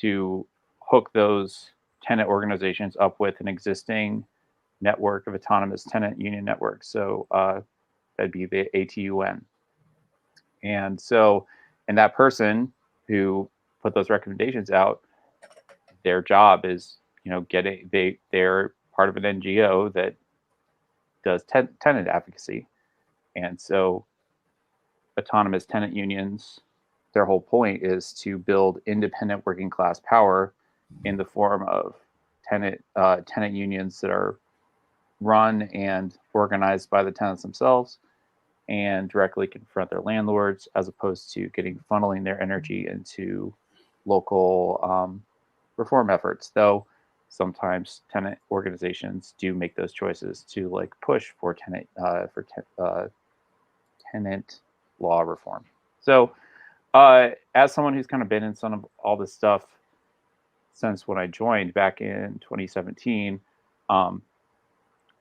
to hook those tenant organizations up with an existing network of autonomous tenant union networks. So that'd be the ATUN. And so, and that person who put those recommendations out, their job is, they're part of an NGO that does tenant advocacy. And so autonomous tenant unions, their whole point is to build independent working class power in the form of tenant unions that are run and organized by the tenants themselves and directly confront their landlords, as opposed to funneling their energy into local reform efforts. Though sometimes tenant organizations do make those choices to like push for tenant law reform. So as someone who's kind of been in some of all this stuff since when I joined back in 2017, a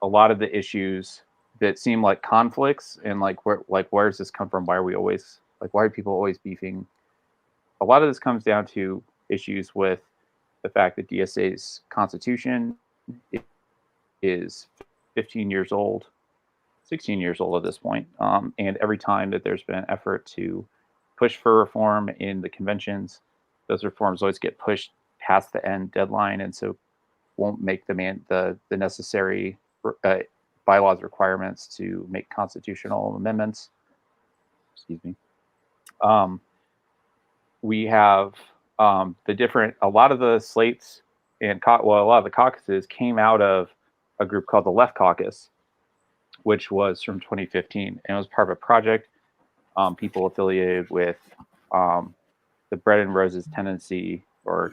lot of the issues that seem like conflicts and where does this come from? Why are people always beefing? A lot of this comes down to issues with the fact that DSA's constitution is 15 years old, 16 years old at this point. And every time that there's been an effort to push for reform in the conventions, those reforms always get pushed past the end deadline, and so won't make the necessary bylaws requirements to make constitutional amendments. Excuse me. We have a lot of the slates and a lot of the caucuses came out of a group called the Left Caucus, which was from 2015, and it was part of a project. People affiliated with the Bread and Roses Tendency or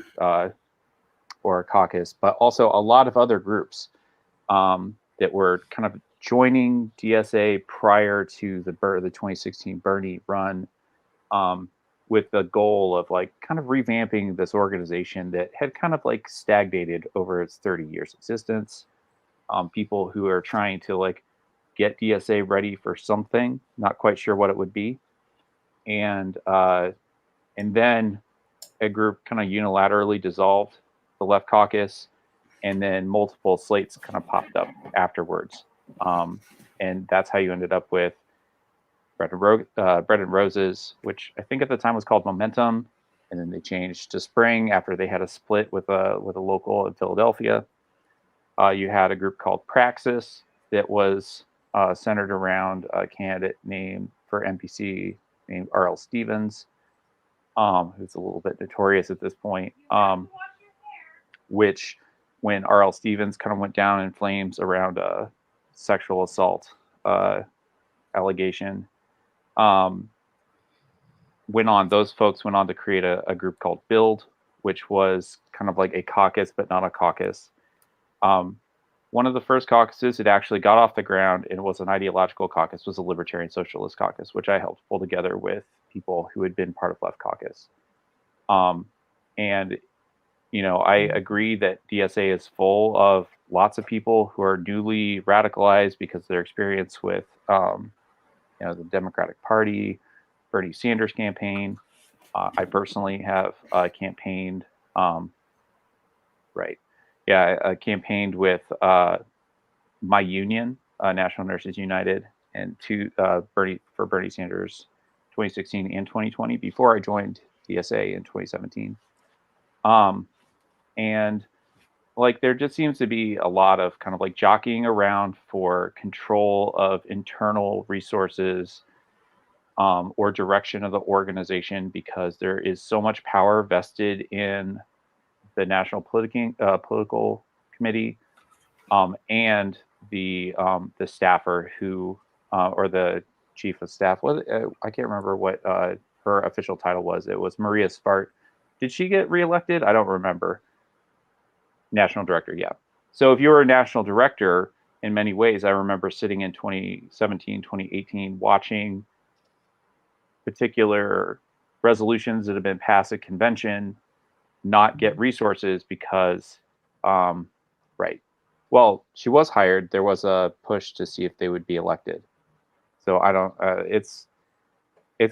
Caucus, but also a lot of other groups that were kind of joining DSA prior to the 2016 Bernie run, with the goal of like kind of revamping this organization that had kind of like stagnated over its 30 years existence. People who are trying to like get DSA ready for something, not quite sure what it would be. And then a group kind of unilaterally dissolved the Left Caucus, and then multiple slates kind of popped up afterwards. And that's how you ended up with Bread and Roses, which I think at the time was called Momentum, and then they changed to Spring after they had a split with a local in Philadelphia. You had a group called Praxis that was centered around a candidate named for NPC named R.L. Stevens, who's a little bit notorious at this point, which when R.L. Stevens kind of went down in flames around a sexual assault allegation, those folks went on to create a group called Build, which was kind of like a caucus, but not a caucus. One of the first caucuses that actually got off the ground and was an ideological caucus was a Libertarian Socialist caucus, which I helped pull together with people who had been part of Left Caucus. And, I agree that DSA is full of lots of people who are newly radicalized because of their experience with, the Democratic Party, Bernie Sanders campaign. I personally have campaigned, I campaigned with my union, National Nurses United, and for Bernie Sanders 2016 and 2020 before I joined DSA in 2017. And like there just seems to be a lot of kind of like jockeying around for control of internal resources or direction of the organization, because there is so much power vested in the National Political Committee and the staffer who or the chief of staff. I can't remember what her official title was. It was Maria Spart. Did she get reelected? I don't remember. National director, yeah. So if you were a national director, in many ways, I remember sitting in 2017, 2018, watching particular resolutions that have been passed at convention not get resources because, well, she was hired. There was a push to see if they would be elected. So I don't, it's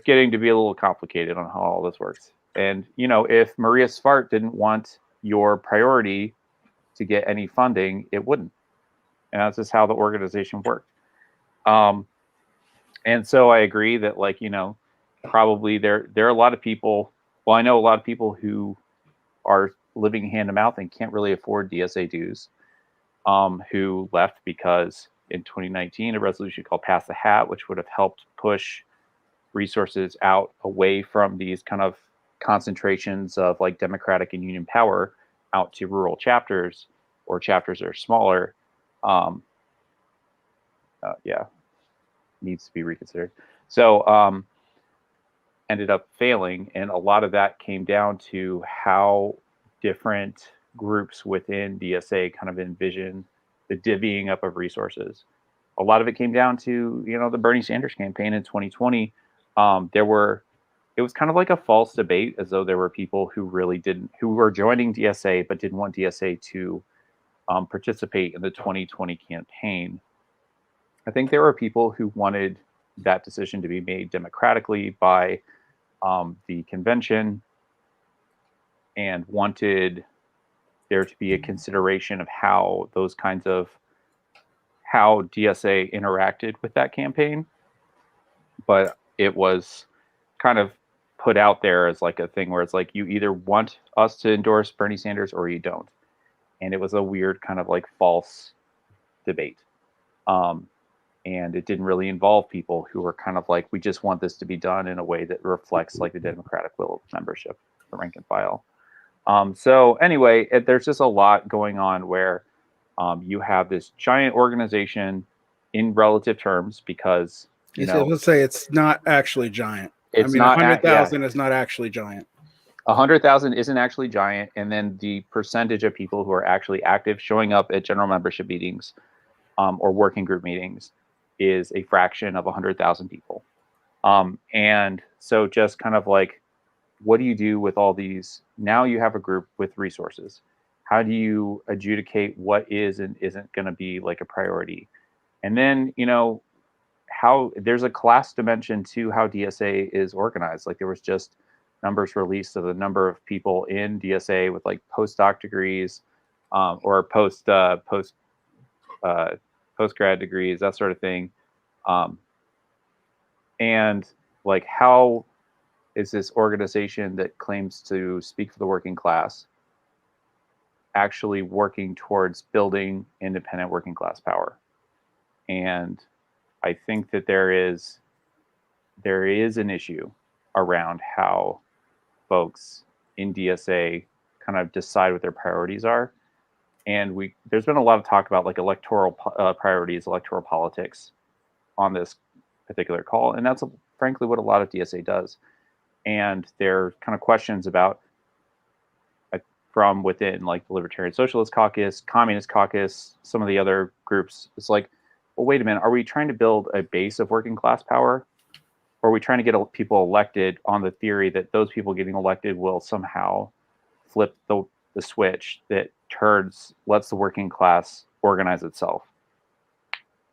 getting to be a little complicated on how all this works. And, if Maria Spart didn't want your priority to get any funding, it wouldn't. And that's just how the organization worked. And so I agree that, probably there are a lot of people. Well, I know a lot of people who are living hand to mouth and can't really afford DSA dues, who left because in 2019 a resolution called Pass the Hat, which would have helped push resources out away from these kind of concentrations of like Democratic and union power out to rural chapters or chapters that are smaller, needs to be reconsidered. So ended up failing, and a lot of that came down to how different groups within DSA kind of envision the divvying up of resources. A lot of it came down to, the Bernie Sanders campaign in 2020. It was kind of like a false debate, as though there were people who were joining DSA but didn't want DSA to participate in the 2020 campaign. I think there were people who wanted that decision to be made democratically by the convention and wanted there to be a consideration of how DSA interacted with that campaign. But it was kind of put out there as like a thing where it's like, you either want us to endorse Bernie Sanders or you don't. And it was a weird kind of like false debate. And it didn't really involve people who were kind of like, we just want this to be done in a way that reflects like the democratic will of membership, the rank and file. So anyway, there's just a lot going on where you have this giant organization in relative terms, because let's say it's not actually giant. It's 100,000 is not actually giant. 100,000 isn't actually giant, and then the percentage of people who are actually active showing up at general membership meetings or working group meetings is a fraction of 100,000 people. And so just kind of like, what do you do with all these? Now you have a group with resources. How do you adjudicate what is and isn't going to be like a priority? And then, how there's a class dimension to how DSA is organized. Like there was just numbers released of the number of people in DSA with like postdoc degrees or postgrad degrees, that sort of thing. And like, how is this organization that claims to speak for the working class actually working towards building independent working class power? And I think that there is an issue around how folks in DSA kind of decide what their priorities are. And there's been a lot of talk about like electoral priorities, electoral politics on this particular call. And that's frankly what a lot of DSA does. and there are kind of questions about from within like the Libertarian Socialist Caucus, Communist Caucus, some of the other groups. It's like, well, wait a minute, are we trying to build a base of working class power? Or are we trying to get people elected on the theory that those people getting elected will somehow flip the switch that lets the working class organize itself?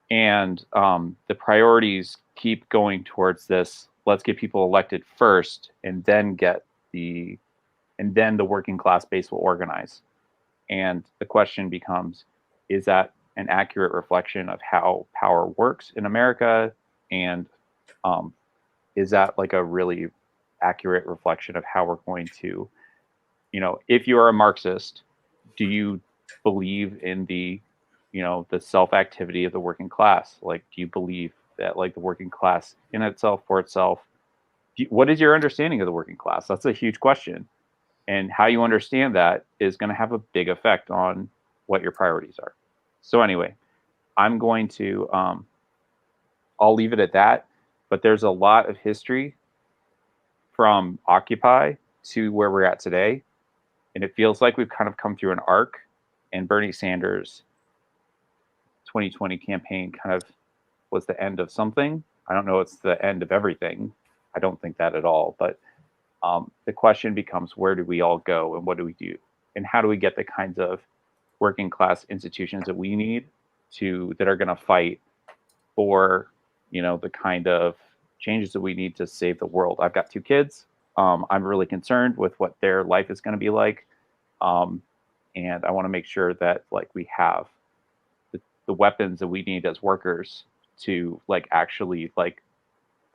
And the priorities keep going towards this. Let's get people elected first, and then the working class base will organize. And the question becomes, is that an accurate reflection of how power works in America? And is that like a really accurate reflection of how we're going to, if you are a Marxist, do you believe in the self-activity of the working class? Like, do you believe that like the working class in itself, for itself, what is your understanding of the working class? That's a huge question. And how you understand that is going to have a big effect on what your priorities are. So anyway, I'm going to, I'll leave it at that. But there's a lot of history from Occupy to where we're at today. And it feels like we've kind of come through an arc, and Bernie Sanders' 2020 campaign kind of was the end of something. I don't know it's the end of everything. I don't think that at all. But the question becomes, where do we all go and what do we do? And how do we get the kinds of working class institutions that we need that are going to fight for, the kind of changes that we need to save the world? I've got 2 kids. I'm really concerned with what their life is going to be like. And I want to make sure that like we have the weapons that we need as workers to like actually like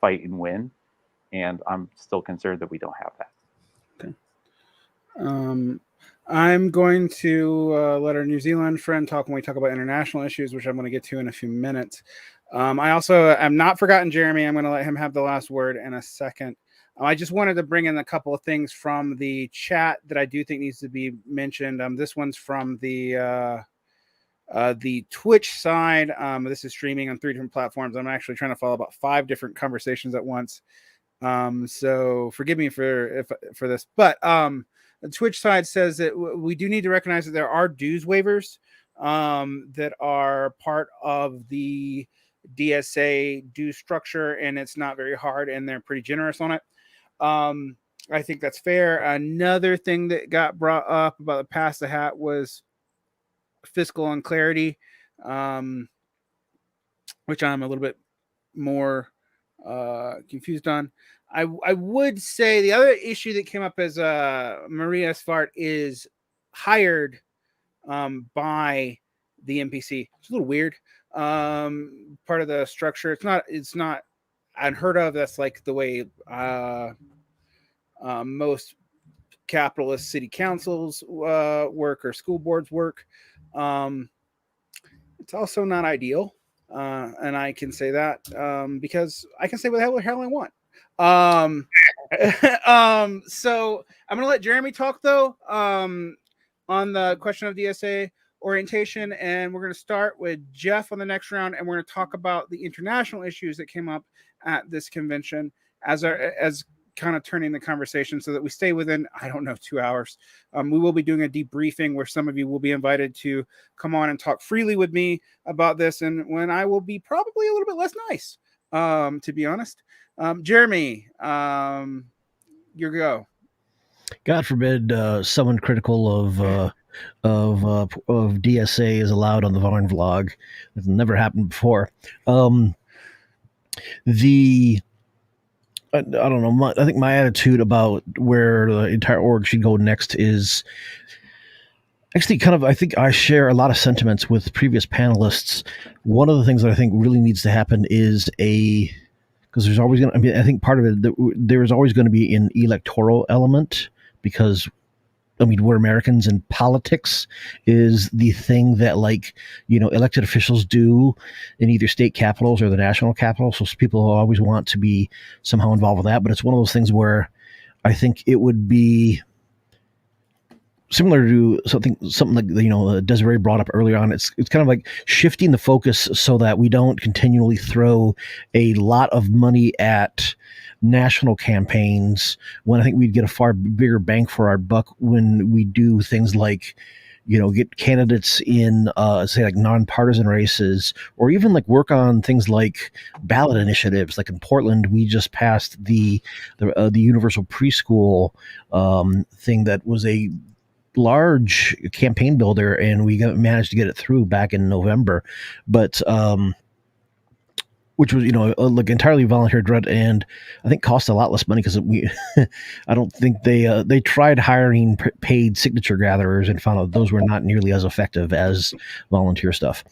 fight and win. And I'm still concerned that we don't have that. Okay. I'm going to let our New Zealand friend talk when we talk about international issues, which I'm going to get to in a few minutes. I also am not forgotten Jeremy. I'm going to let him have the last word in a second. I just wanted to bring in a couple of things from the chat that I do think needs to be mentioned. This one's from the Twitch side. This is streaming on 3 different platforms. I'm actually trying to follow about 5 different conversations at once. So forgive me for this, but the Twitch side says that we do need to recognize that there are dues waivers that are part of the DSA due structure, and it's not very hard, and they're pretty generous on it. I think that's fair. Another thing that got brought up about the pass the hat was fiscal unclarity, which I'm a little bit more confused on. I would say the other issue that came up as Maria Svart is hired by the NPC. It's a little weird. Part of the structure. It's not unheard of. That's like the way most capitalist city councils work or school boards work. It's also not ideal. And I can say that because I can say what the hell I want. So I'm going to let Jeremy talk, though, on the question of DSA orientation. And we're going to start with Jeff on the next round. And we're going to talk about the international issues that came up at this convention as kind of turning the conversation so that we stay within, 2 hours. We will be doing a debriefing where some of you will be invited to come on and talk freely with me about this, and when I will be probably a little bit less nice, to be honest. Jeremy, your go. God forbid someone critical of DSA is allowed on the Varn vlog. It's never happened before. I don't know. I think my attitude about where the entire org should go next is actually I think I share a lot of sentiments with previous panelists. One of the things that I think really needs to happen is because there's always going to, I think part of it, there's always going to be an electoral element because, we're Americans, and politics is the thing that elected officials do in either state capitals or the national capital. So people always want to be somehow involved with that. But it's one of those things where I think it would be similar to something like Desiree brought up earlier on. It's kind of like shifting the focus so that we don't continually throw a lot of money at national campaigns when I think we'd get a far bigger bang for our buck when we do things like get candidates in say like nonpartisan races, or even like work on things like ballot initiatives. Like in Portland, we just passed the universal preschool thing that was a large campaign builder, and we managed to get it through back in November, but which was like entirely volunteer driven, and I think cost a lot less money because we I don't think they tried hiring paid signature gatherers and found out those were not nearly as effective as volunteer stuff.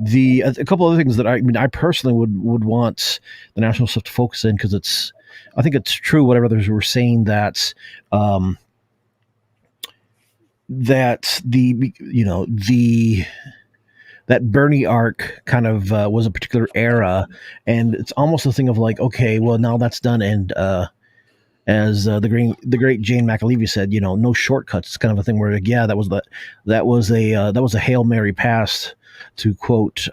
A couple other things that I personally would want the national stuff to focus in, because I think it's true whatever others were saying that that Bernie arc kind of was a particular era, and it's almost a thing of like, okay, well now that's done, and as the great Jane McAlevey said, no shortcuts. It's kind of a thing where, like, yeah, that was a Hail Mary pass, to quote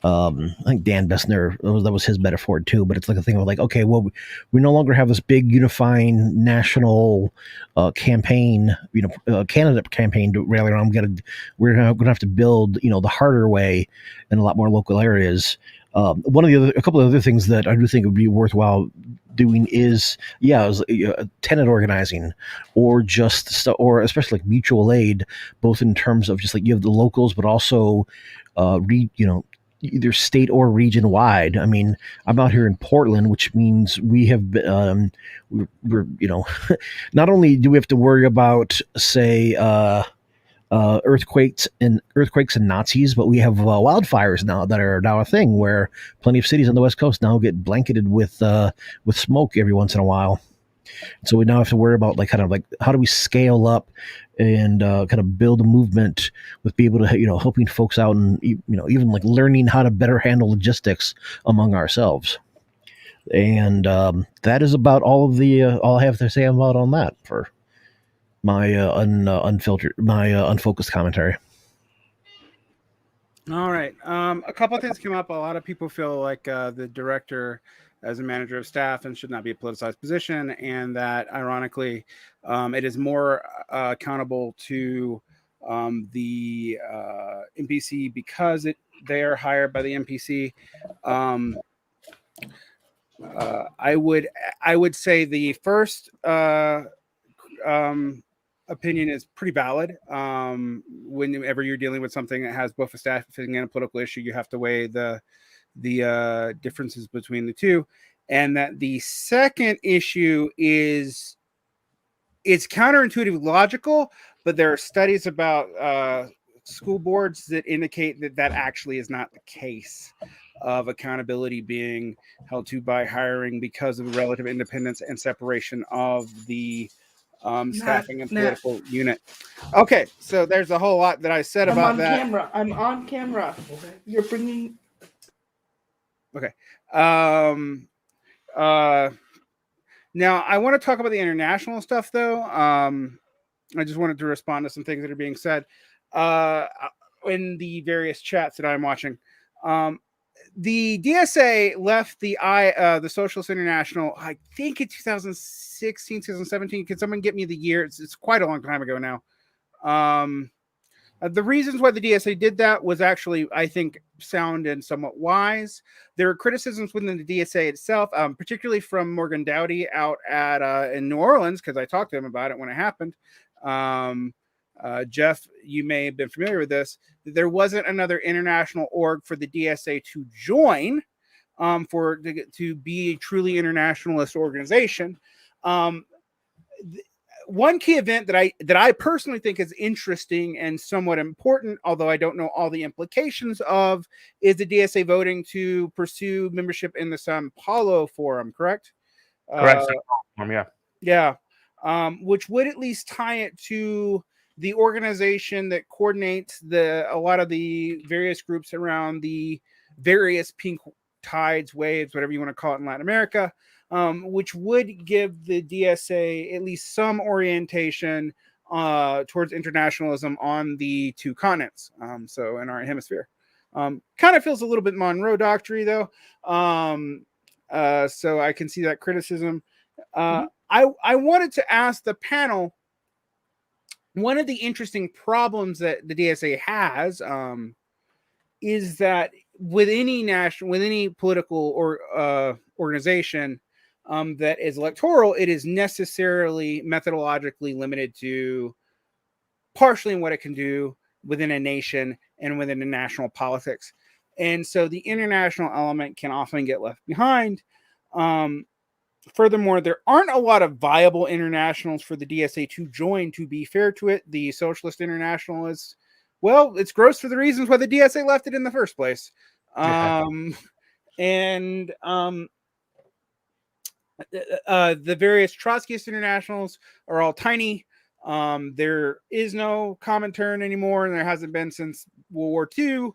I think Dan Bessner, that was his metaphor too, but it's like a thing of like, okay, well, we no longer have this big unifying national campaign, candidate campaign to rally around. We're going to have to build, the harder way in a lot more local areas. A couple of other things that I do think would be worthwhile doing is tenant organizing, or especially like mutual aid, both in terms of just like you have the locals, but also either state or region wide. I mean, I'm out here in Portland, which means we have been, we're not only do we have to worry about, say, earthquakes and Nazis, but we have wildfires now that are now a thing, where plenty of cities on the West Coast now get blanketed with smoke every once in a while. So we now have to worry about how do we scale up and kind of build a movement with be able to helping folks out, and even like learning how to better handle logistics among ourselves. And that is about all I have to say about on that for my unfocused commentary. All right. A couple of things came up. A lot of people feel like the director, as a manager of staff, and should not be a politicized position, and that ironically, it is more accountable to the NPC because they are hired by the NPC. I would say the first opinion is pretty valid. Whenever you're dealing with something that has both a staffing and a political issue, you have to weigh the differences between the two. And that the second issue is, it's counterintuitive logical, but there are studies about school boards that indicate that actually is not the case, of accountability being held to by hiring because of the relative independence and separation of the staffing and political unit. Okay, so there's a whole lot that I said about that. I'm on camera. You're bringing. Okay. Now I want to talk about the international stuff, though. I just wanted to respond to some things that are being said in the various chats that I'm watching. The DSA left the Socialist International, I think in 2016, 2017. Can someone get me the year? It's quite a long time ago now. The reasons why the DSA did that was actually, I think, sound and somewhat wise. There are criticisms within the DSA itself, particularly from Morgan Dowdy out in New Orleans, because I talked to him about it when it happened. Jeff, you may have been familiar with this. There wasn't another international org for the DSA to join to be a truly internationalist organization. One key event that I personally think is interesting and somewhat important, although I don't know all the implications of, is the DSA voting to pursue membership in the Sao Paulo Forum, correct? Correct. Yeah. Which would at least tie it to the organization that coordinates a lot of the various groups around the various pink tides, waves, whatever you want to call it, in Latin America. which would give the DSA at least some orientation towards internationalism on the two continents. So in our hemisphere, kind of feels a little bit Monroe Doctrine, though. So I can see that criticism. I wanted to ask the panel, one of the interesting problems that the DSA has is that with any political or organization that is electoral, it is necessarily methodologically limited to partially in what it can do within a nation and within a national politics. And so the international element can often get left behind. Furthermore, there aren't a lot of viable internationals for the DSA to join. To be fair to it, the Socialist International is, well, it's gross for the reasons why the DSA left it in the first place. The various Trotskyist internationals are all tiny. There is no Comintern anymore, and there hasn't been since World War II.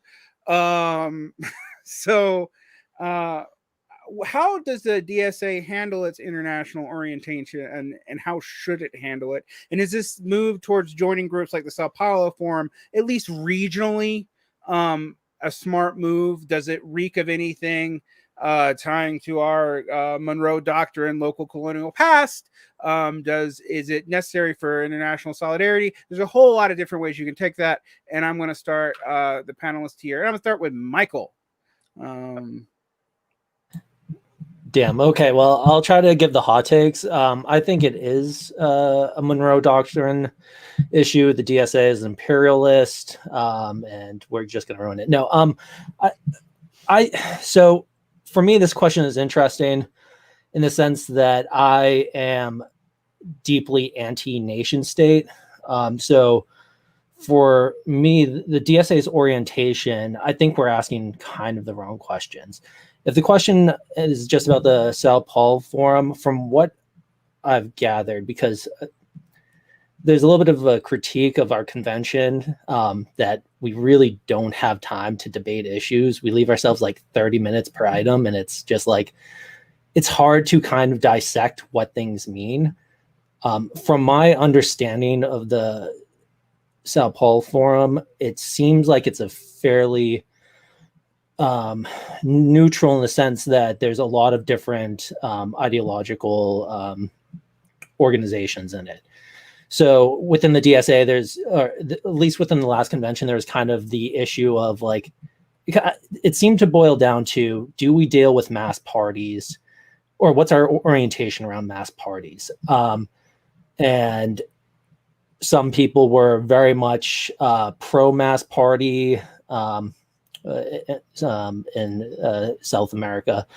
How does the DSA handle its international orientation, and how should it handle it? And is this move towards joining groups like the Sao Paulo Forum, at least regionally, a smart move? Does it reek of anything tying to our Monroe Doctrine local colonial past? Is it necessary for international solidarity? There's a whole lot of different ways you can take that, and I'm going to start the panelists here. And I'm going to start with Michael. Damn. Okay. Well, I'll try to give the hot takes. I think it is a Monroe Doctrine issue. The DSA is imperialist, and we're just going to ruin it. No. So for me, this question is interesting in the sense that I am deeply anti-nation state. So for me, the DSA's orientation, I think we're asking kind of the wrong questions. If the question is just about the Sao Paulo Forum, from what I've gathered, because there's a little bit of a critique of our convention that we really don't have time to debate issues. We leave ourselves like 30 minutes per item, and it's just like, it's hard to kind of dissect what things mean. From my understanding of the Sao Paulo Forum, it seems like it's a fairly neutral in the sense that there's a lot of different ideological organizations in it. So within the DSA, there's, or at least within the last convention, there's kind of the issue of like, it seemed to boil down to, do we deal with mass parties, or what's our orientation around mass parties? And some people were very much pro mass party, in South America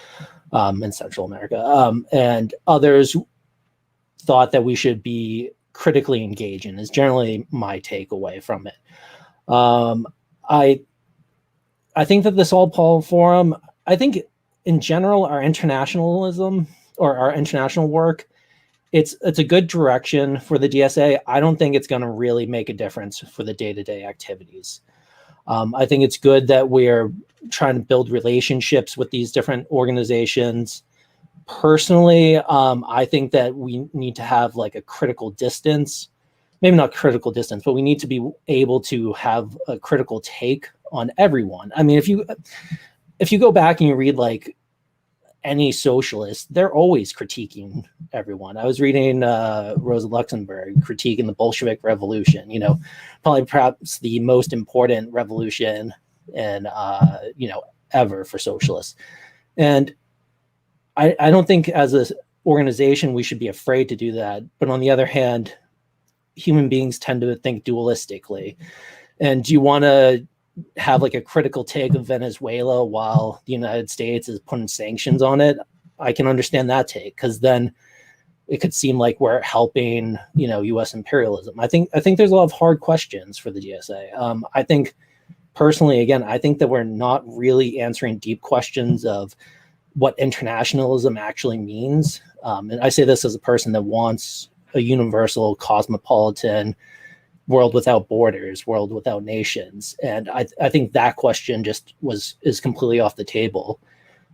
and Central America, and others thought that we should be critically engaging, is generally my takeaway from it. I think that the Sao Paulo Forum, I think in general, our internationalism or our international work, it's a good direction for the DSA. I don't think it's going to really make a difference for the day-to-day activities. I think it's good that we're trying to build relationships with these different organizations. Personally, I think that we need to have like a critical distance, maybe not critical distance, but we need to be able to have a critical take on everyone. I mean, if you go back and you read like any socialist, they're always critiquing everyone. I was reading Rosa Luxemburg critiquing the Bolshevik Revolution, probably perhaps the most important revolution and ever for socialists. And I don't think as an organization we should be afraid to do that. But on the other hand, human beings tend to think dualistically. And do you want to have like a critical take of Venezuela while the United States is putting sanctions on it? I can understand that take, because then it could seem like we're helping, U.S. imperialism. I think there's a lot of hard questions for the DSA. I think personally, again, I think that we're not really answering deep questions of what internationalism actually means. And I say this as a person that wants a universal, cosmopolitan world without borders, world without nations. And I think that question just is completely off the table.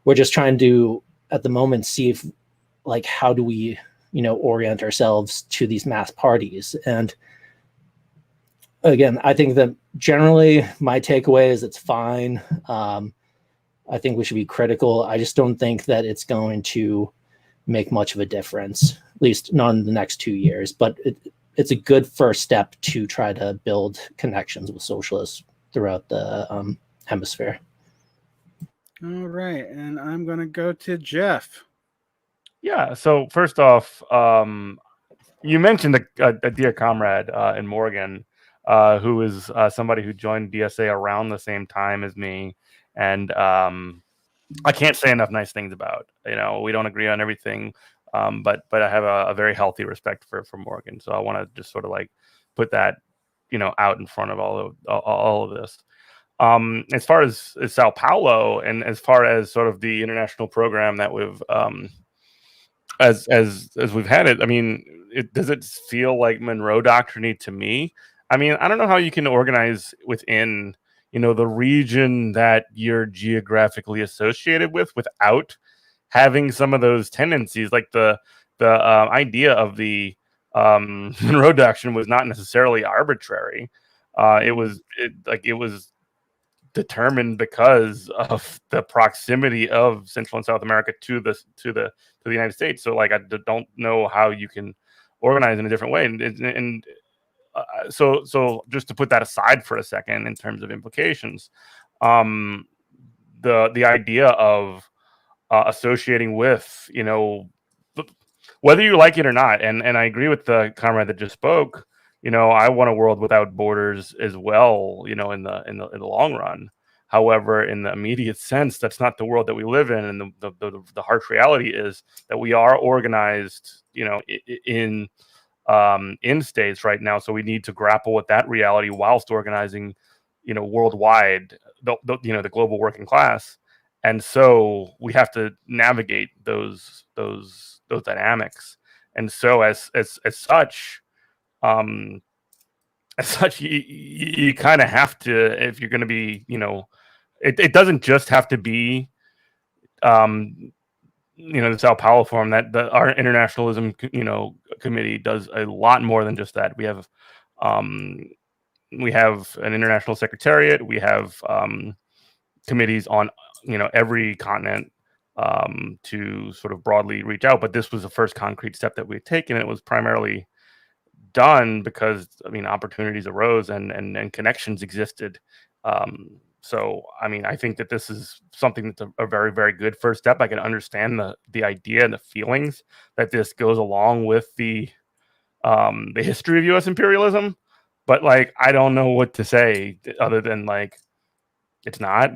We're just trying to, at the moment, see if like, how do we, orient ourselves to these mass parties? And again, I think that generally my takeaway is it's fine. I think we should be critical. I just don't think that it's going to make much of a difference, at least not in the next 2 years. But it's a good first step to try to build connections with socialists throughout the hemisphere. All right, and I'm going to go to Jeff. Yeah. So first off, you mentioned a dear comrade in Morgan, who is somebody who joined DSA around the same time as me, and I can't say enough nice things about. We don't agree on everything, but I have a very healthy respect for Morgan. So I want to just sort of like put that out in front of all of this. As far as Sao Paulo, and as far as sort of the international program that we've as we've had it, I mean, does it feel like Monroe Doctrine to me? I mean, I don't know how you can organize within the region that you're geographically associated with without having some of those tendencies. Like the idea of the Monroe Doctrine was not necessarily arbitrary. It was determined because of the proximity of Central and South America to the United States. So like, I don't know how you can organize in a different way. And so just to put that aside for a second in terms of implications, the idea of associating with, whether you like it or not, and I agree with the comrade that just spoke. I want a world without borders as well, in the long run. However, in the immediate sense, that's not the world that we live in, and the harsh reality is that we are organized, in states right now. So we need to grapple with that reality whilst organizing, worldwide, the global working class. And so we have to navigate those dynamics. And so as such, you kind of have to, if you're going to be, it doesn't just have to be, the Sao Paulo Forum. That our internationalism, committee does a lot more than just that. We have an international secretariat. We have committees on every continent to sort of broadly reach out. But this was the first concrete step that we've taken. It was primarily done because opportunities arose and connections existed. So I think that this is something that's a very, very good first step. I can understand the idea and the feelings that this goes along with the history of U.S. imperialism, but like, I don't know what to say other than like, it's not.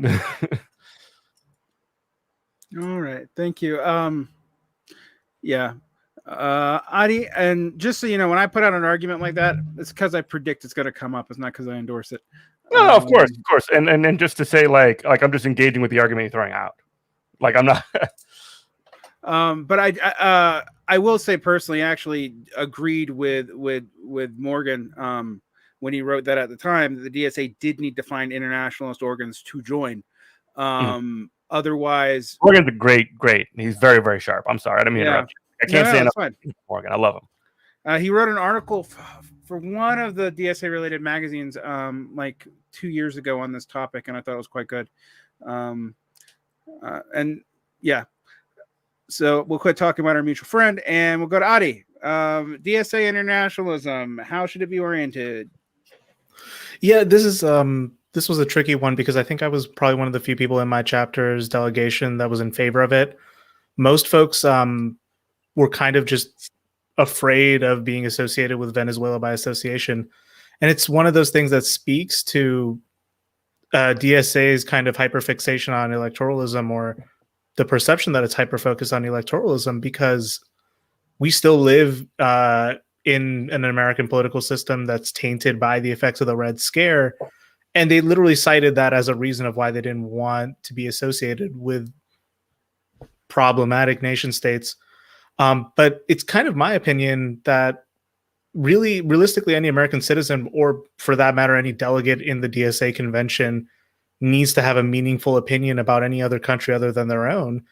All right, thank you. Yeah. Adi, and just so you know, when I put out an argument like that, it's because I predict it's going to come up. It's not because I endorse it. No, of course, and just to say, like I'm just engaging with the argument you're throwing out. Like, I'm not. But I will say personally, I actually agreed with Morgan when he wrote that at the time. The DSA did need to find internationalist organs to join. Otherwise, Morgan's a great. He's very, very sharp. I'm sorry, I didn't mean to interrupt you. I can't say enough. Morgan, I love him. He wrote an article for one of the DSA related magazines like 2 years ago on this topic, and I thought it was quite good. And yeah, so we'll quit talking about our mutual friend and we'll go to Adi. DSA internationalism, how should it be oriented? Yeah, this was a tricky one because I think I was probably one of the few people in my chapter's delegation that was in favor of it. Most folks were kind of just afraid of being associated with Venezuela by association. And it's one of those things that speaks to DSA's kind of hyperfixation on electoralism, or the perception that it's hyperfocused on electoralism, because we still live in an American political system that's tainted by the effects of the Red Scare. And they literally cited that as a reason of why they didn't want to be associated with problematic nation states. But it's kind of my opinion that really, realistically, any American citizen, or for that matter, any delegate in the DSA convention, needs to have a meaningful opinion about any other country other than their own.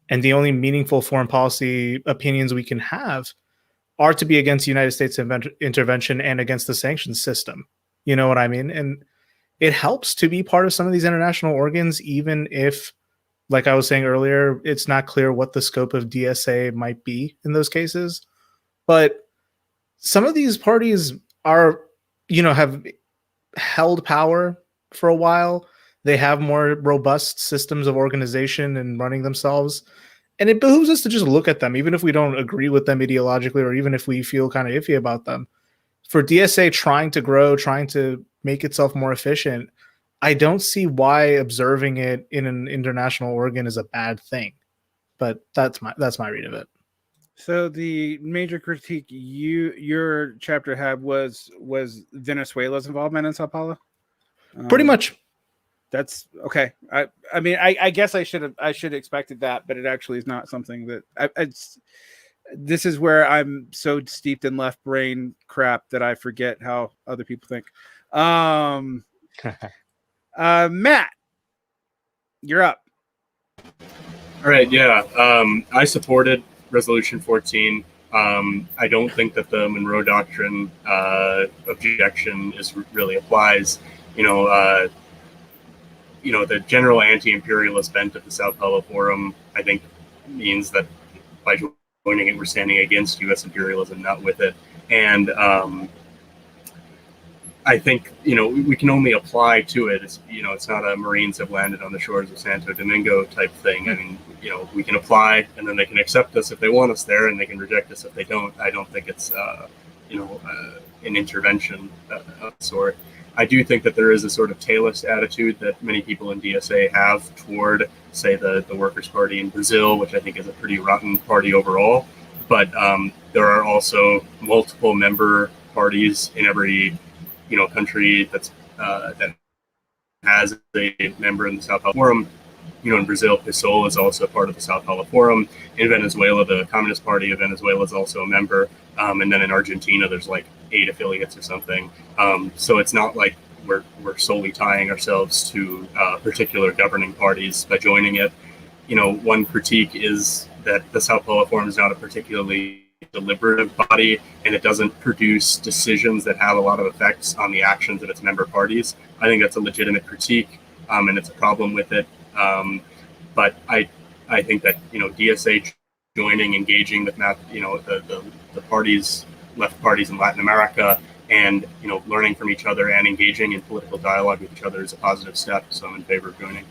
and the only meaningful foreign policy opinions we can have are to be against United States intervention and against the sanctions system. You know what I mean? And it helps to be part of some of these international organs, even if, like I was saying earlier, it's not clear what the scope of DSA might be in those cases. But some of these parties are, have held power for a while. They have more robust systems of organization and running themselves. And it behooves us to just look at them, even if we don't agree with them ideologically, or even if we feel kind of iffy about them. For DSA trying to grow, trying to make itself more efficient, I don't see why observing it in an international organ is a bad thing. But that's my read of it. So the major critique your chapter had was Venezuela's involvement in Sao Paulo. Pretty much. That's okay. I mean, I guess I should have expected that, but it actually is not something that this is where I'm so steeped in left brain crap that I forget how other people think. Matt, you're up. All right, yeah. I supported Resolution 14. I don't think that the Monroe Doctrine objection really applies. The general anti-imperialist bent of the Sao Paulo Forum, I think, means that by joining it, we're standing against U.S. imperialism, not with it. And I think, we can only apply to it. It's not a Marines have landed on the shores of Santo Domingo type thing. I mean, we can apply and then they can accept us if they want us there and they can reject us if they don't. I don't think it's, an intervention of sort. I do think that there is a sort of tailist attitude that many people in DSA have toward, say, the Workers' Party in Brazil, which I think is a pretty rotten party overall. But there are also multiple member parties in every country that has a member in the Sao Paulo Forum. In Brazil, PSOL is also part of the Sao Paulo Forum. In Venezuela, the Communist Party of Venezuela is also a member. And then in Argentina, there's like 8 affiliates or something. So it's not like we're solely tying ourselves to particular governing parties by joining it. One critique is that the Sao Paulo Forum is not a particularly deliberative body, and it doesn't produce decisions that have a lot of effects on the actions of its member parties. I think that's a legitimate critique, and it's a problem with it. But I think that DSA joining, engaging with the parties, left parties in Latin America, and learning from each other and engaging in political dialogue with each other is a positive step. So I'm in favor of joining.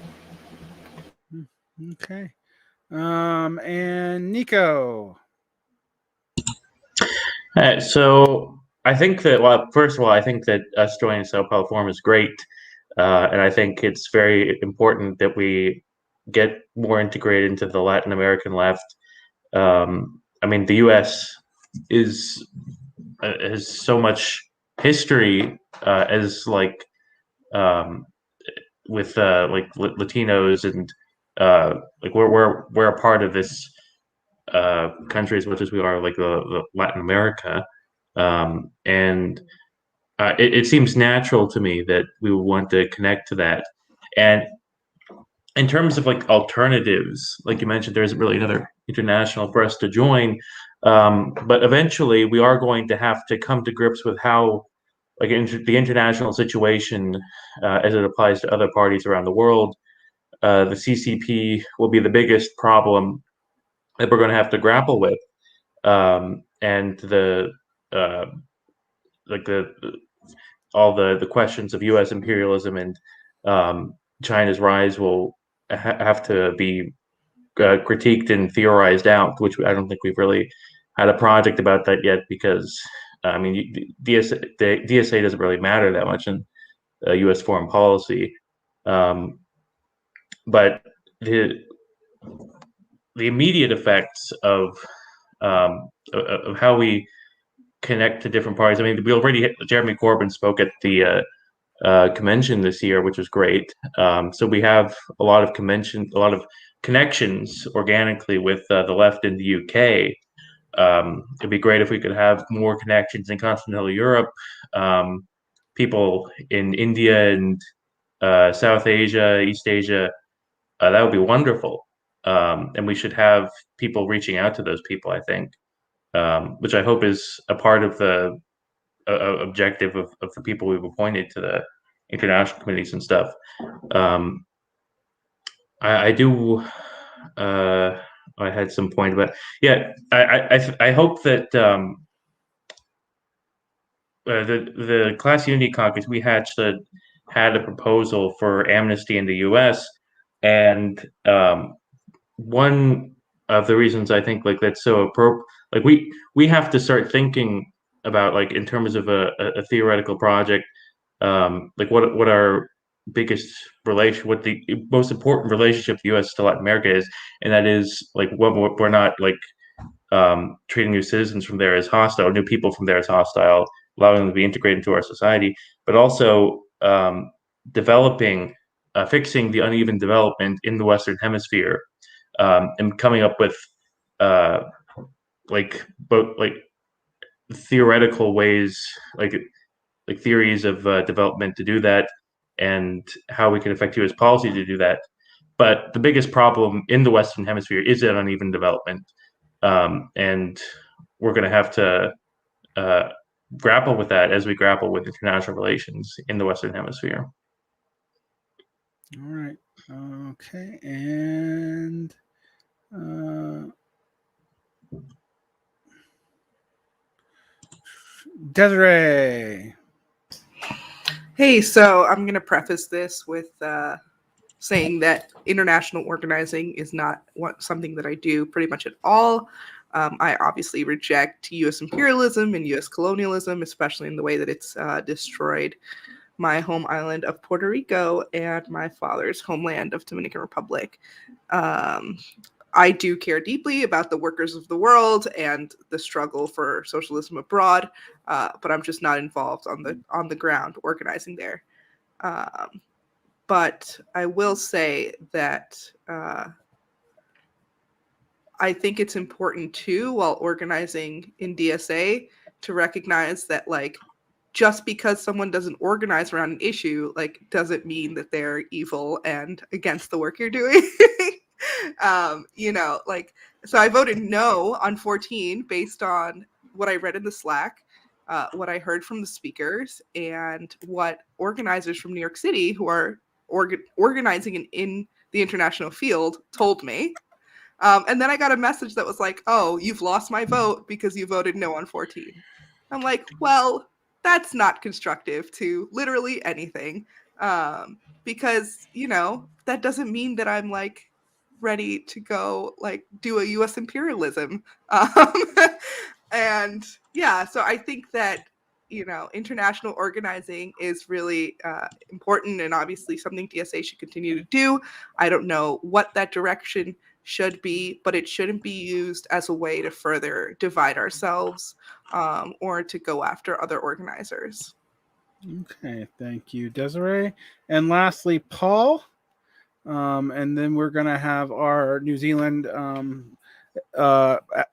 Okay. And Nico. So I think that, first of all, I think that us joining the Sao Paulo Forum is great. And I think it's very important that we get more integrated into the Latin American left. I mean, the U.S. has so much history as with Latinos, and we're a part of this country as much as we are the Latin America, and it seems natural to me that we would want to connect to that. And in terms of alternatives, like you mentioned, there isn't really another international for us to join, but eventually we are going to have to come to grips with how the international situation as it applies to other parties around the world. The CCP will be the biggest problem that we're going to have to grapple with, and all the questions of U.S. imperialism and China's rise will have to be critiqued and theorized out, which I don't think we've really had a project about that yet, because the DSA doesn't really matter that much in U.S. foreign policy, but the immediate effects of how we connect to different parties. I mean, we already Jeremy Corbyn spoke at the convention this year, which was great. So we have a lot of connections organically with the left in the UK. It'd be great if we could have more connections in continental Europe, people in India and South Asia, East Asia. That would be wonderful. and we should have people reaching out to those people, I think, which I hope is a part of the objective of the people we've appointed to the international committees and stuff. I do. I had some point, but yeah, I hope that the Class Unity Caucus, we had a proposal for amnesty in the U.S. and one of the reasons I think like that's so appropriate, like we have to start thinking about like in terms of a theoretical project, like what our biggest what the most important relationship the U.S. to Latin America is, and that is like we're not like treating new citizens from there as hostile, new people from there as hostile, allowing them to be integrated into our society, but also developing, fixing the uneven development in the Western Hemisphere, and coming up with both theoretical ways, like theories of development to do that, and how we can affect U.S. policy to do that. But the biggest problem in the Western Hemisphere is that uneven development, and we're going to have to grapple with that as we grapple with international relations in the Western Hemisphere. All right. Okay. And Desiree. Hey, so I'm going to preface this with saying that international organizing is not something that I do pretty much at all. I obviously reject U.S. imperialism and U.S. colonialism, especially in the way that it's destroyed my home island of Puerto Rico and my father's homeland of Dominican Republic. I do care deeply about the workers of the world and the struggle for socialism abroad, but I'm just not involved on the ground organizing there. But I will say that I think it's important too, while organizing in DSA, to recognize that like just because someone doesn't organize around an issue, like doesn't mean that they're evil and against the work you're doing. So I voted no on 14 based on what I read in the Slack, what I heard from the speakers, and what organizers from New York City who are organizing in the international field told me. And then I got a message that was like, oh, you've lost my vote because you voted no on 14. I'm like, well, that's not constructive to literally anything. Because, that doesn't mean that I'm like ready to go like do a US imperialism. And yeah, so I think that, international organizing is really important and obviously something DSA should continue to do. I don't know what that direction should be, but it shouldn't be used as a way to further divide ourselves or to go after other organizers. Okay, thank you, Desiree. And lastly, Paul. And then we're going to have our New Zealand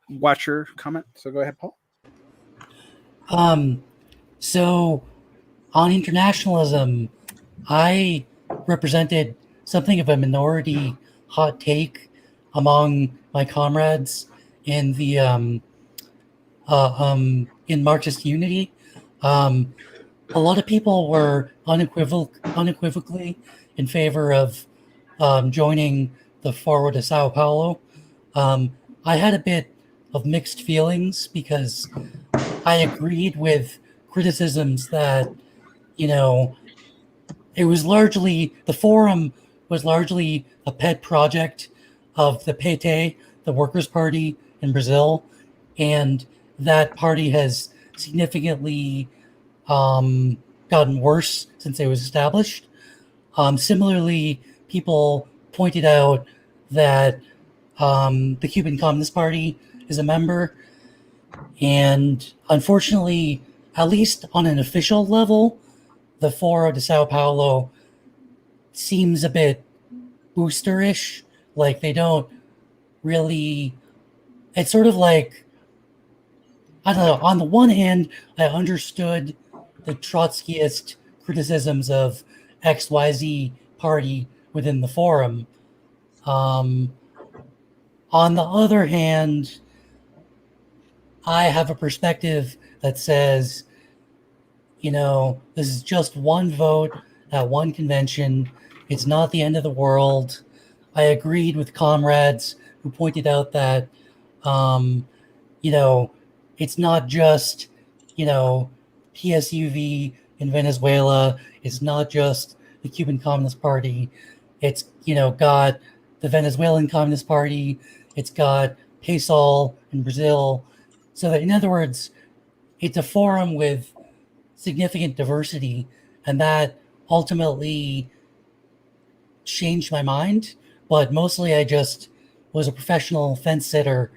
watcher comment. So go ahead, Paul. So on internationalism, I represented something of a minority hot take among my comrades in the in Marxist Unity. A lot of people were unequivocally in favor of joining the Foro de Sao Paulo. I had a bit of mixed feelings because I agreed with criticisms that, it was largely, the forum was largely a pet project of the PT, the Workers' Party in Brazil, and that party has significantly gotten worse since it was established. Similarly, people pointed out that the Cuban Communist Party is a member, and unfortunately, at least on an official level, the Foro de Sao Paulo seems a bit boosterish. Like they don't really, it's sort of like, I don't know, on the one hand, I understood the Trotskyist criticisms of XYZ party within the forum. On the other hand, I have a perspective that says, this is just one vote at one convention. It's not the end of the world. I agreed with comrades who pointed out that, it's not just, PSUV in Venezuela. It's not just the Cuban Communist Party. It's, got the Venezuelan Communist Party. It's got PASOL in Brazil. So that, in other words, it's a forum with significant diversity, and that ultimately changed my mind. But mostly I just was a professional fence sitter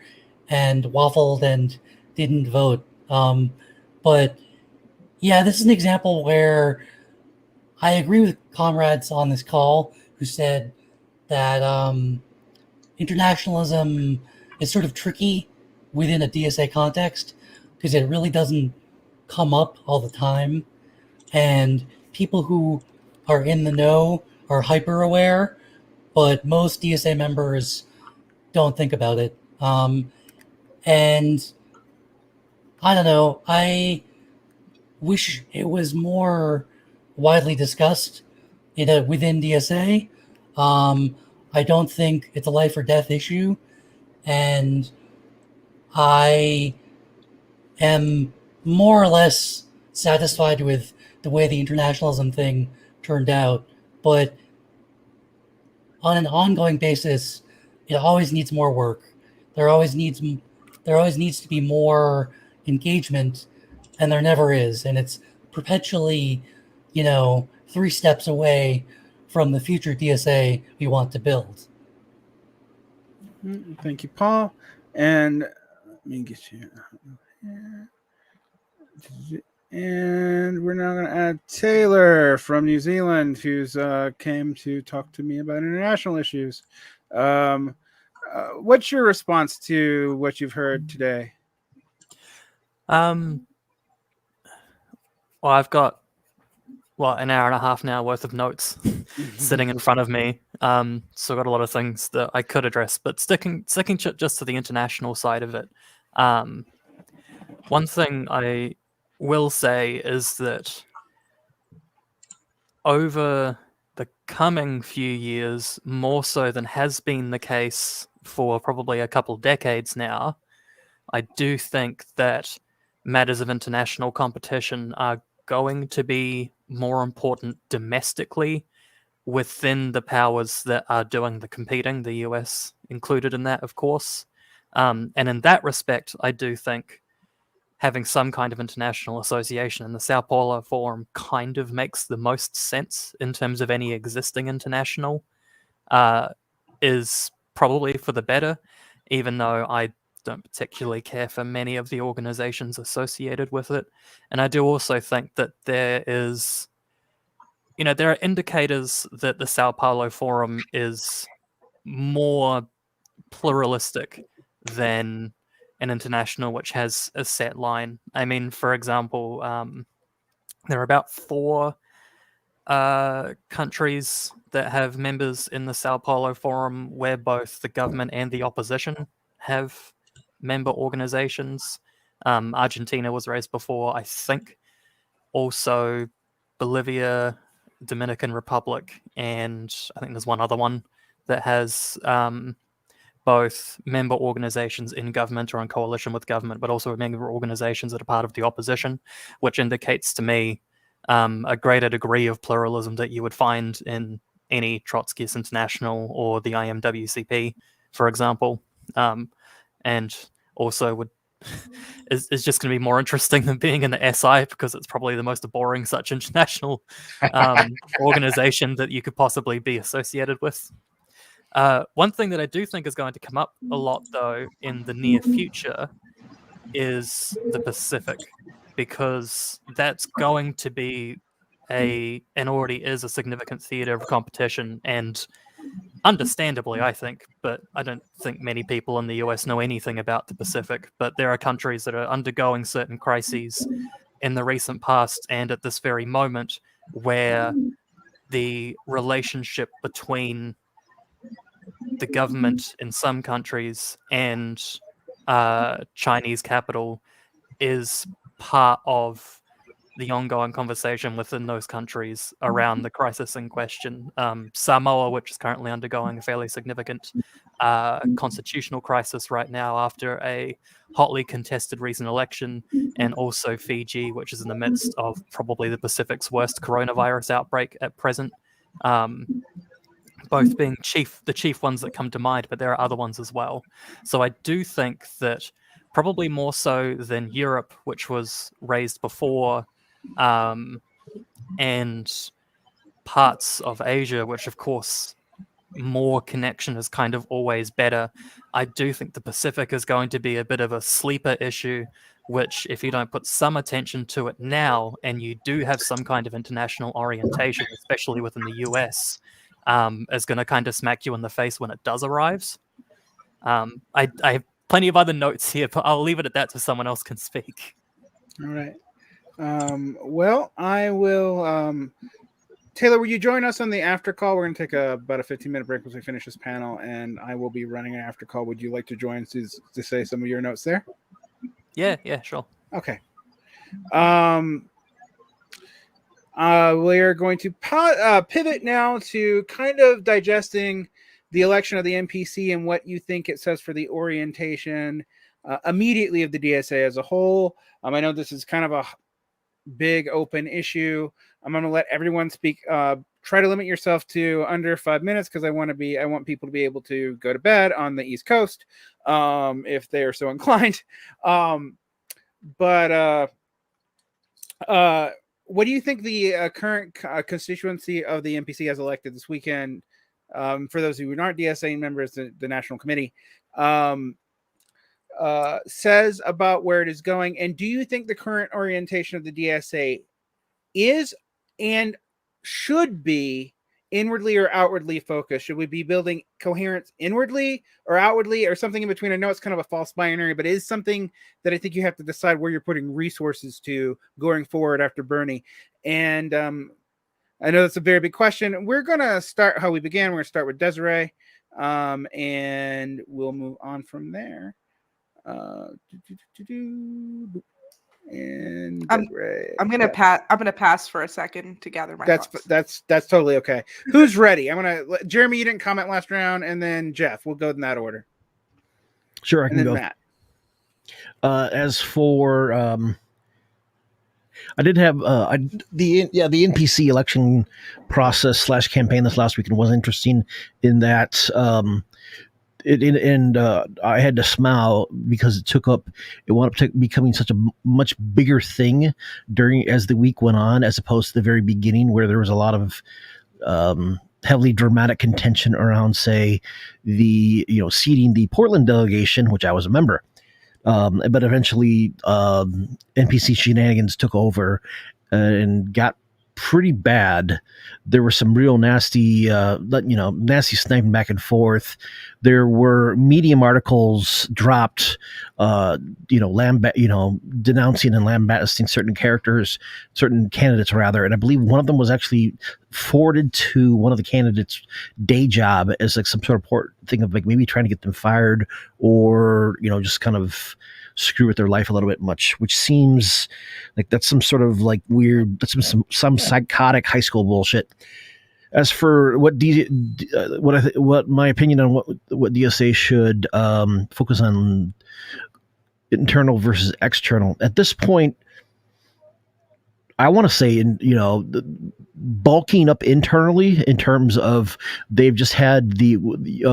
and waffled and didn't vote. But yeah, this is an example where I agree with comrades on this call who said that internationalism is sort of tricky within a DSA context because it really doesn't come up all the time. And people who are in the know are hyper aware, but most DSA members don't think about it. And I don't know, I wish it was more widely discussed within DSA. I don't think it's a life or death issue, and I am more or less satisfied with the way the internationalism thing turned out. But on an ongoing basis, it always needs more work. There always needs to be more engagement, and there never is. And it's perpetually, 3 steps away from the future DSA we want to build. Thank you, Paul. And let me get you here. And we're now going to add Taylor from New Zealand, who's came to talk to me about international issues. What's your response to what you've heard today? Well, I've got an hour and a half now worth of notes sitting in front of me. So I've got a lot of things that I could address, but sticking just to the international side of it. One thing I will say is that over the coming few years, more so than has been the case for probably a couple decades now, I do think that matters of international competition are going to be more important domestically within the powers that are doing the competing, the US included in that, of course. And in that respect, I do think having some kind of international association in the Sao Paulo Forum kind of makes the most sense in terms of any existing international, is probably for the better, even though I don't particularly care for many of the organizations associated with it. And I do also think that there are indicators that the Sao Paulo Forum is more pluralistic than an international which has a set line. I mean, for example, there are about 4 countries that have members in the Sao Paulo Forum where both the government and the opposition have member organizations. Argentina was raised before, I think. Also Bolivia, Dominican Republic, and I think there's one other one that has both member organizations in government or in coalition with government, but also member organizations that are part of the opposition, which indicates to me a greater degree of pluralism that you would find in any Trotskyist International or the IMWCP, for example. And also is just going to be more interesting than being in the SI, because it's probably the most boring such international organization that you could possibly be associated with. One thing that I do think is going to come up a lot, though, in the near future is the Pacific, because that's going to be and already is a significant theater of competition, and understandably, I think, but I don't think many people in the US know anything about the Pacific. But there are countries that are undergoing certain crises in the recent past and at this very moment where the relationship between the government in some countries and Chinese capital is part of the ongoing conversation within those countries around the crisis in question. Samoa, which is currently undergoing a fairly significant constitutional crisis right now after a hotly contested recent election, and also Fiji, which is in the midst of probably the Pacific's worst coronavirus outbreak at present. Both being the chief ones that come to mind, but there are other ones as well. So I do think that probably more so than Europe, which was raised before, and parts of Asia, which of course more connection is kind of always better. I do think the Pacific is going to be a bit of a sleeper issue, which if you don't put some attention to it now, and you do have some kind of international orientation, especially within the US, is going to kind of smack you in the face when it does arrive. I have plenty of other notes here, but I'll leave it at that so someone else can speak. All right. Well, I will. Taylor, will you join us on the after call? We're going to take about a 15-minute break once we finish this panel, and I will be running an after call. Would you like to join to say some of your notes there? Yeah, sure. Okay. We're going to pivot now to kind of digesting the election of the NPC and what you think it says for the orientation immediately of the DSA as a whole. I know this is kind of a big open issue. I'm going to let everyone speak. Try to limit yourself to under 5 minutes because I want people to be able to go to bed on the East Coast if they are so inclined. But what do you think the current constituency of the NPC has elected this weekend? For those who aren't DSA members, the National Committee says about where it is going. And do you think the current orientation of the DSA is and should be inwardly or outwardly focused? Should we be building coherence inwardly or outwardly or something in between? I know it's kind of a false binary, but it is something that I think you have to decide where you're putting resources to going forward after Bernie. And I know that's a very big question. We're going to start how we began. We're going to start with Desiree, and we'll move on from there. And I'm gonna pass for a second to gather my thoughts. That's totally okay. Who's ready? I'm gonna Jeremy. You didn't comment last round, and then Jeff. We'll go in that order. Sure, I can go. Matt. As for I did have the NPC election process / campaign this last weekend was interesting in that I had to smile because it wound up becoming such a much bigger thing as the week went on, as opposed to the very beginning where there was a lot of heavily dramatic contention around, say, seating the Portland delegation, which I was a member. But eventually NPC shenanigans took over and got pretty bad. There were some real nasty sniping back and forth. There were Medium articles dropped, denouncing and lambasting certain candidates rather. And I believe one of them was actually forwarded to one of the candidates' day job as like some sort of thing of like maybe trying to get them fired or, just kind of screw with their life a little bit much, which seems like that's some sort of like weird, that's some psychotic high school bullshit. As for what my opinion on what DSA should focus on, internal versus external, at this point, I want to say, bulking up internally in terms of they've just had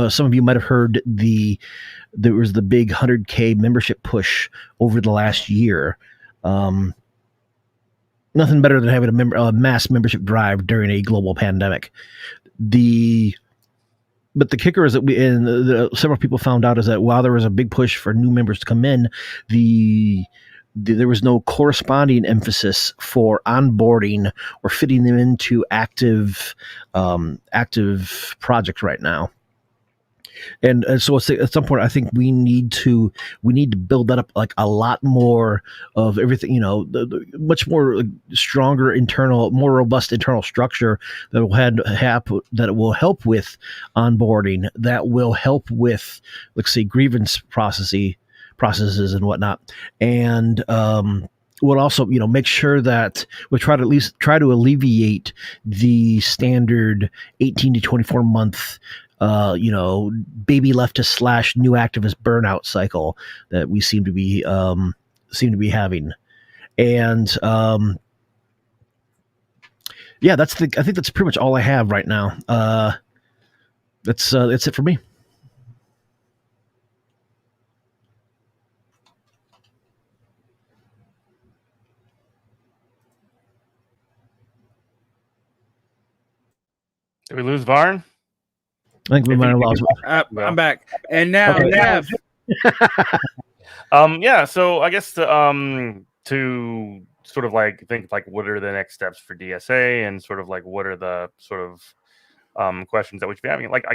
some of you might have heard there was the big 100K membership push over the last year. Nothing better than having a mass membership drive during a global pandemic. But the kicker is that several people found out is that while there was a big push for new members to come in, there was no corresponding emphasis for onboarding or fitting them into active projects right now. And so at some point, I think we need to build that up, like a lot more of everything. The much more stronger internal, more robust internal structure that will help with onboarding, that will help with, let's say, grievance processes and whatnot, and we'll also make sure that we try to alleviate the standard 18 to 24 month baby leftist / new activist burnout cycle that we seem to be having. And I think that's pretty much all I have right now. That's it for me. Did we lose Varn? I think we might have lost. I'm back, and now Okay. Nev. So I guess to sort of like think like what are the next steps for DSA, and sort of like what are the sort of questions that we should be having. Like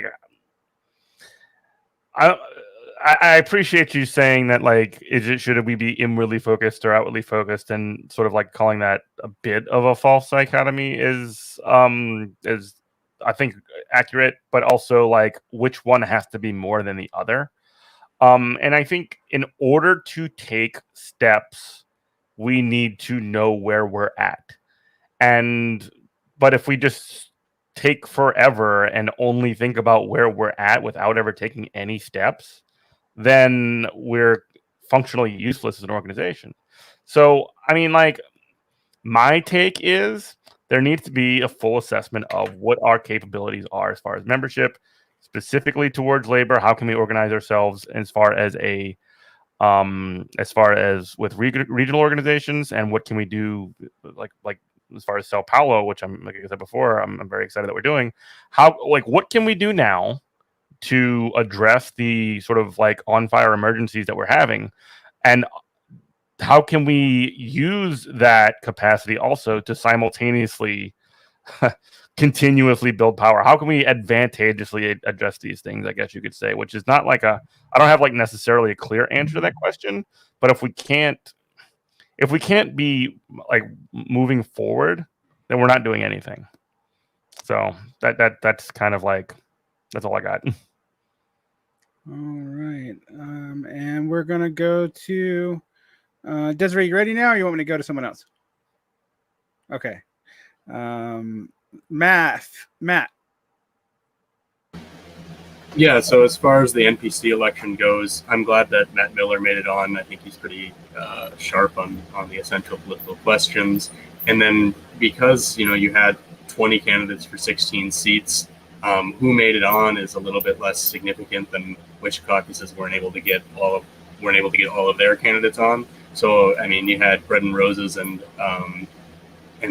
I appreciate you saying that, like, should we be inwardly focused or outwardly focused, and sort of like calling that a bit of a false dichotomy is I think accurate, but also like which one has to be more than the other. And I think in order to take steps, we need to know where we're at. But if we just take forever and only think about where we're at without ever taking any steps, then we're functionally useless as an organization. So, I mean, like, my take is there needs to be a full assessment of what our capabilities are as far as membership, specifically towards labor. How can we organize ourselves as far as with regional organizations, and what can we do like as far as Sao Paulo, which like I said before, I'm very excited that we're doing. What can we do now to address the sort of like on fire emergencies that we're having, and how can we use that capacity also to simultaneously continuously build power? How can we advantageously address these things, I guess you could say, which is not like I don't have like necessarily a clear answer to that question, but if we can't be like moving forward, then we're not doing anything. So that's kind of like, that's all I got. All right. And we're going to go to Desiree. You ready now, or you want me to go to someone else? Okay. Matt. Yeah, so as far as the NPC election goes, I'm glad that Matt Miller made it on. I think he's pretty sharp on the essential political questions. And then because, you had 20 candidates for 16 seats, who made it on is a little bit less significant than which caucuses weren't able to get all of their candidates on. So, I mean, you had Bread and Roses and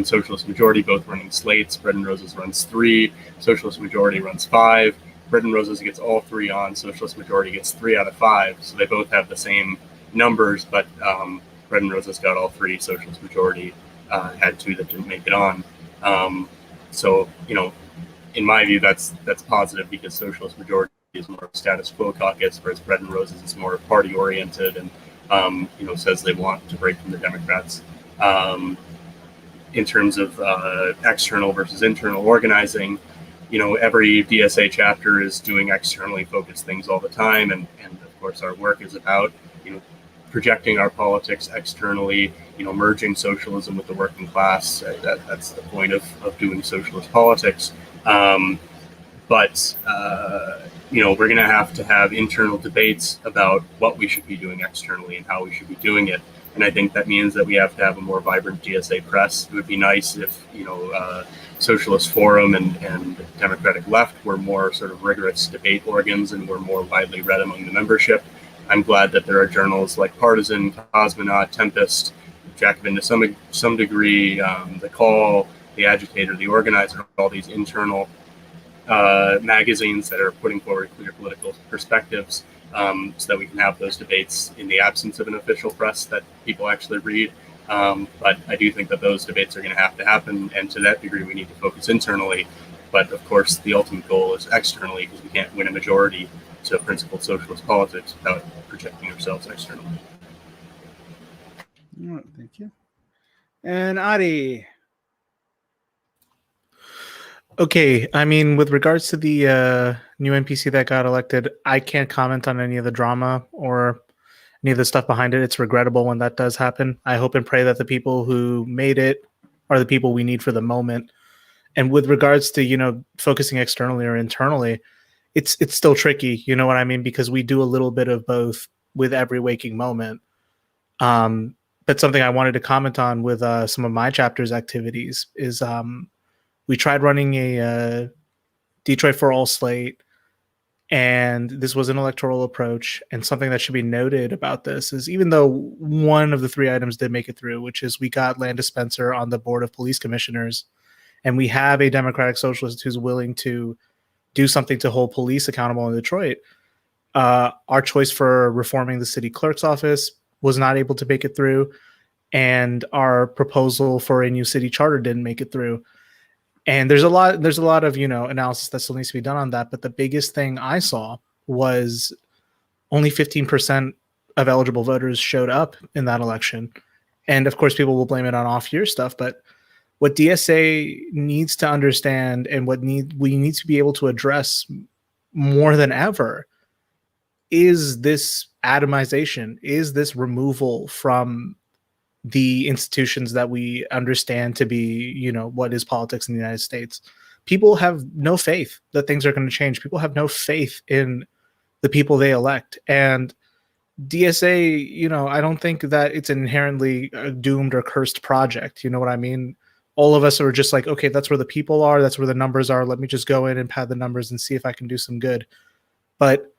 Socialist Majority both running slates. Bread and Roses runs 3, Socialist Majority runs 5. Bread and Roses gets all 3 on, Socialist Majority gets 3 out of 5. So they both have the same numbers, but Bread and Roses got all 3. Socialist Majority had 2 that didn't make it on. So, in my view, that's positive, because Socialist Majority is more status quo caucus, whereas Bread and Roses is more party oriented and says they want to break from the Democrats. In terms of external versus internal organizing, every DSA chapter is doing externally focused things all the time, and of course our work is about projecting our politics externally, merging socialism with the working class. That's the point of doing socialist politics. But we're going to have internal debates about what we should be doing externally and how we should be doing it. And I think that means that we have to have a more vibrant DSA press. It would be nice if, Socialist Forum and Democratic Left were more sort of rigorous debate organs and were more widely read among the membership. I'm glad that there are journals like Partisan, Cosmonaut, Tempest, Jacobin to some degree, The Call, The Agitator, The Organizer, all these internal magazines that are putting forward clear political perspectives, so that we can have those debates in the absence of an official press that people actually read. But I do think that those debates are going to happen, and to that degree we need to focus internally. But of course the ultimate goal is externally, because we can't win a majority to principled socialist politics without projecting ourselves externally. All right, thank you. And Adi. Okay, I mean, with regards to the new NPC that got elected, I can't comment on any of the drama or any of the stuff behind it. It's regrettable when that does happen. I hope and pray that the people who made it are the people we need for the moment. And with regards to, focusing externally or internally, it's still tricky, you know what I mean? Because we do a little bit of both with every waking moment. But something I wanted to comment on with some of my chapter's activities is we tried running a Detroit for All slate, and this was an electoral approach. And something that should be noted about this is even though one of the three items did make it through, which is we got Landis Spencer on the board of police commissioners, and we have a Democratic Socialist who's willing to do something to hold police accountable in Detroit. Our choice for reforming the city clerk's office was not able to make it through, and our proposal for a new city charter didn't make it through. And there's a lot of, analysis that still needs to be done on that. But the biggest thing I saw was only 15% of eligible voters showed up in that election. And of course, people will blame it on off-year stuff. But what DSA needs to understand and we need to be able to address more than ever is this atomization, is this removal from the institutions that we understand to be, what is politics in the United States. People have no faith that things are going to change. People have no faith in the people they elect. And DSA, I don't think that it's inherently a doomed or cursed project. You know what I mean? All of us are just like, okay, that's where the people are. That's where the numbers are. Let me just go in and pad the numbers and see if I can do some good. But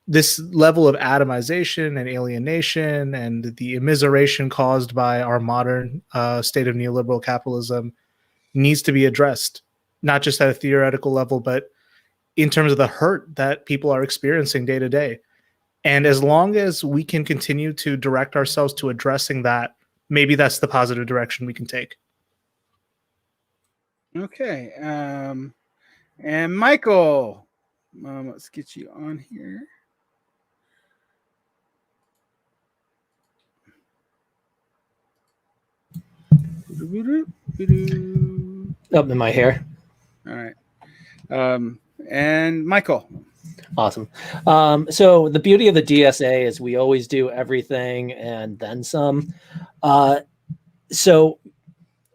this level of atomization and alienation and the immiseration caused by our modern state of neoliberal capitalism needs to be addressed, not just at a theoretical level, but in terms of the hurt that people are experiencing day to day. And as long as we can continue to direct ourselves to addressing that, maybe that's the positive direction we can take. Okay. And Michael, let's get you on here. Up in my hair. All right. And Michael. Awesome. So the beauty of the DSA is we always do everything and then some. So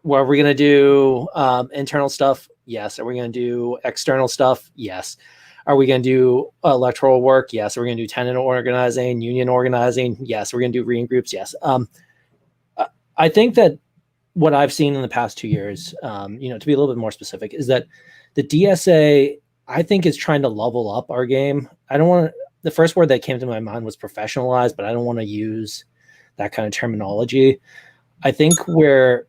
are we going to do internal stuff? Yes. Are we going to do external stuff? Yes. Are we going to do electoral work? Yes. Are we going to do tenant organizing, union organizing? Yes. We're going to do reading groups? Yes. I think that what I've seen in the past 2 years, to be a little bit more specific, is that the DSA, I think, is trying to level up our game. The first word that came to my mind was professionalize, but I don't want to use that kind of terminology. I think we're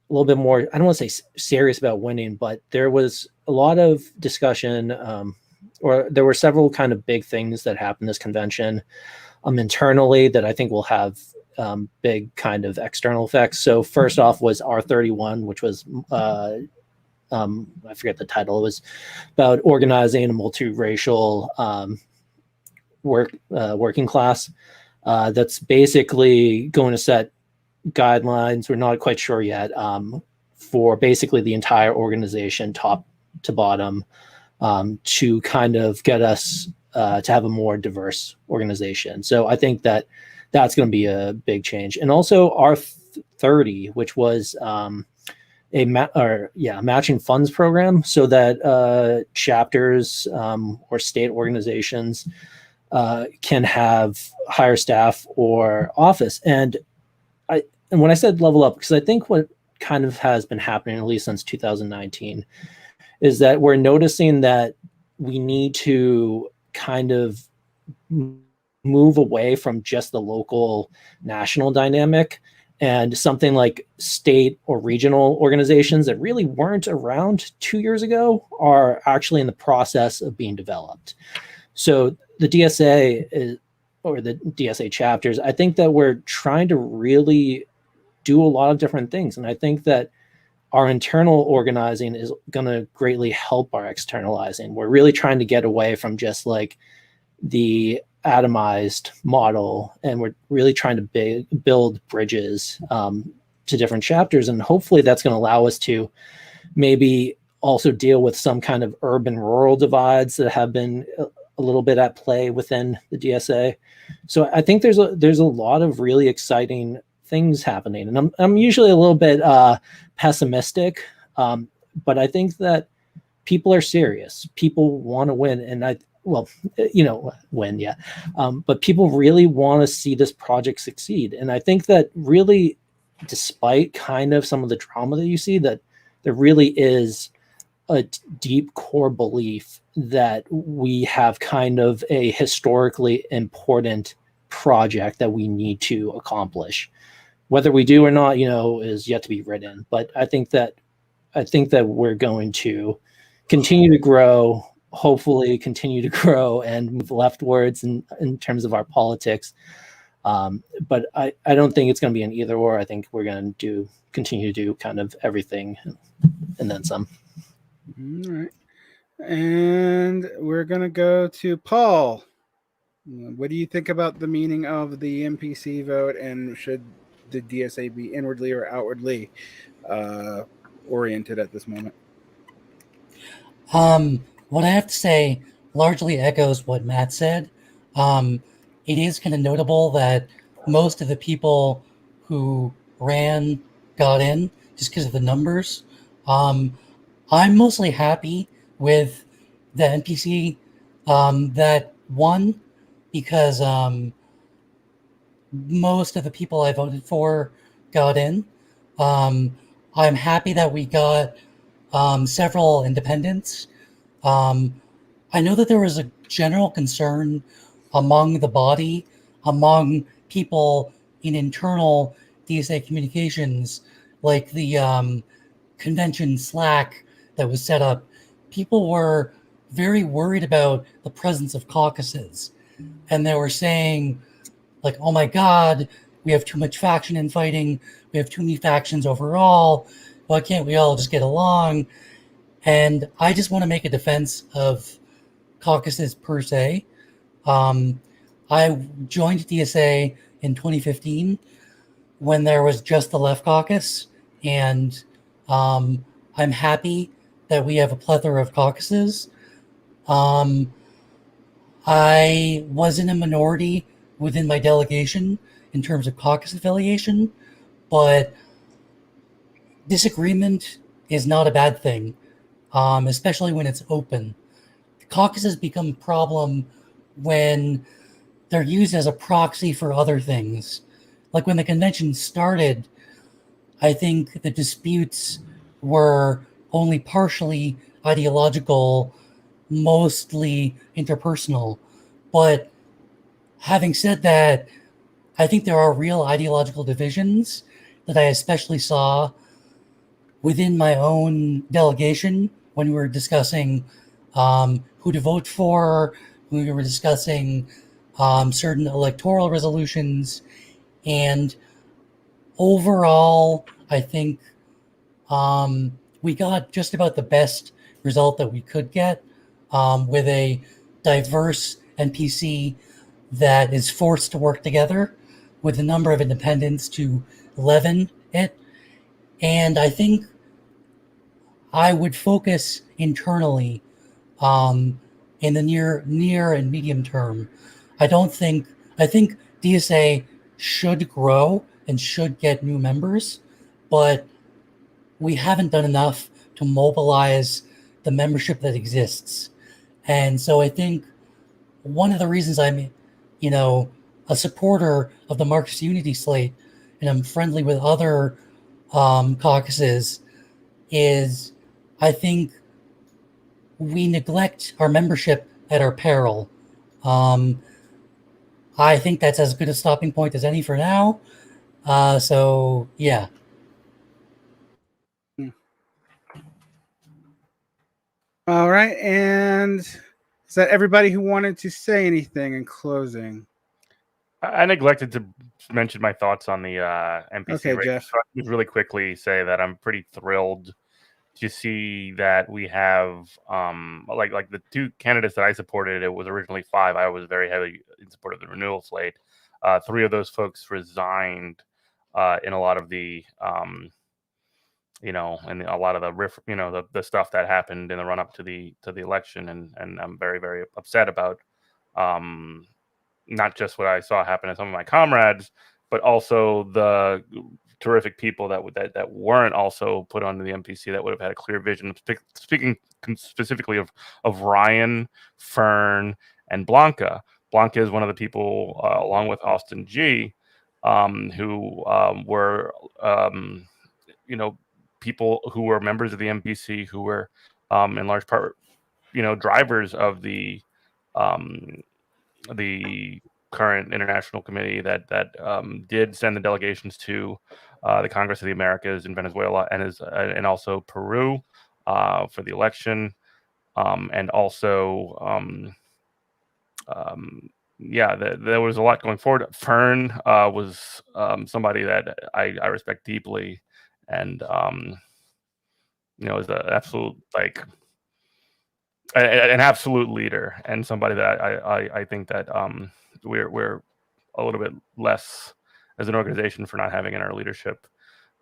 a little bit more, I don't want to say serious about winning, but there was a lot of discussion, or there were several kind of big things that happened this convention internally that I think will have big kind of external effects. So first off was R31, which was, I forget the title. It was about organizing a multiracial working class. That's basically going to set guidelines. We're not quite sure yet for basically the entire organization, top to bottom, to kind of get us to have a more diverse organization. So I think that that's going to be a big change. And also R30, which was a matching funds program, so that chapters or state organizations can have higher staff or office. And when I said level up, because I think what kind of has been happening, at least since 2019, is that we're noticing that we need to kind of move away from just the local national dynamic, and something like state or regional organizations that really weren't around 2 years ago are actually in the process of being developed. So the DSA or the DSA chapters, I think that we're trying to really do a lot of different things. And I think that our internal organizing is going to greatly help our externalizing. We're really trying to get away from just like the atomized model, and we're really trying to build bridges to different chapters, and hopefully that's going to allow us to maybe also deal with some kind of urban-rural divides that have been a little bit at play within the DSA. So I think there's a lot of really exciting things happening, and I'm usually a little bit pessimistic, but I think that people are serious. People want to win, and win, yeah. But people really want to see this project succeed, and I think that really, despite kind of some of the drama that you see, that there really is a deep core belief that we have kind of a historically important project that we need to accomplish. Whether we do or not, is yet to be written. But I think that we're going to continue to grow, hopefully continue to grow and move leftwards in terms of our politics. But I don't think it's going to be an either or. I think we're going to continue to do kind of everything and then some. All right. And we're going to go to Paul. What do you think about the meaning of the NPC vote, and should the DSA be inwardly or outwardly oriented at this moment? What I have to say largely echoes what Matt said. It is kind of notable that most of the people who ran got in just because of the numbers. I'm mostly happy with the NPC that won, because most of the people I voted for got in. I'm happy that we got several independents. I know that there was a general concern among the body, among people in internal DSA communications, like the convention Slack that was set up. People were very worried about the presence of caucuses, and they were saying, like, oh my God, we have too much faction infighting, we have too many factions overall, why can't we all just get along? And I just want to make a defense of caucuses per se. I joined DSA in 2015 when there was just the left caucus, and I'm happy that we have a plethora of caucuses. I was in a minority within my delegation in terms of caucus affiliation, but disagreement is not a bad thing, especially when it's open. The caucuses become a problem when they're used as a proxy for other things. Like when the convention started, I think the disputes were only partially ideological, mostly interpersonal. But having said that, I think there are real ideological divisions that I especially saw within my own delegation when we were discussing who to vote for, when we were discussing certain electoral resolutions. And overall, I think we got just about the best result that we could get with a diverse NPC that is forced to work together with a number of independents to leaven it. And I think I would focus internally in the near and medium term. I think DSA should grow and should get new members, but we haven't done enough to mobilize the membership that exists. And so I think one of the reasons I'm, a supporter of the Marxist Unity slate, and I'm friendly with other caucuses, is I think we neglect our membership at our peril. I think that's as good a stopping point as any for now. So, yeah. All right. And is that everybody who wanted to say anything in closing? I neglected to mention my thoughts on the NPC Okay, race. Jeff. So I'll just really quickly say that I'm pretty thrilled to see that we have like the two candidates that I supported. It was originally 5. I was very heavily in support of the renewal slate. 3 of those folks resigned in a lot of the and a lot of the the stuff that happened in the run up to the election, and I'm very, very upset about not just what I saw happen to some of my comrades, but also the terrific people that weren't also put onto the MPC that would have had a clear vision. Speaking specifically of Ryan, Fern, and Blanca. Blanca is one of the people, along with Austin G, who were people who were members of the MPC, who were in large part drivers of the current international committee that did send the delegations to the Congress of the Americas in Venezuela and also Peru for the election, and also there was a lot going forward. Fern was somebody that I respect deeply, and is an absolute leader, and somebody that I think that we're a little bit less as an organization for not having in our leadership.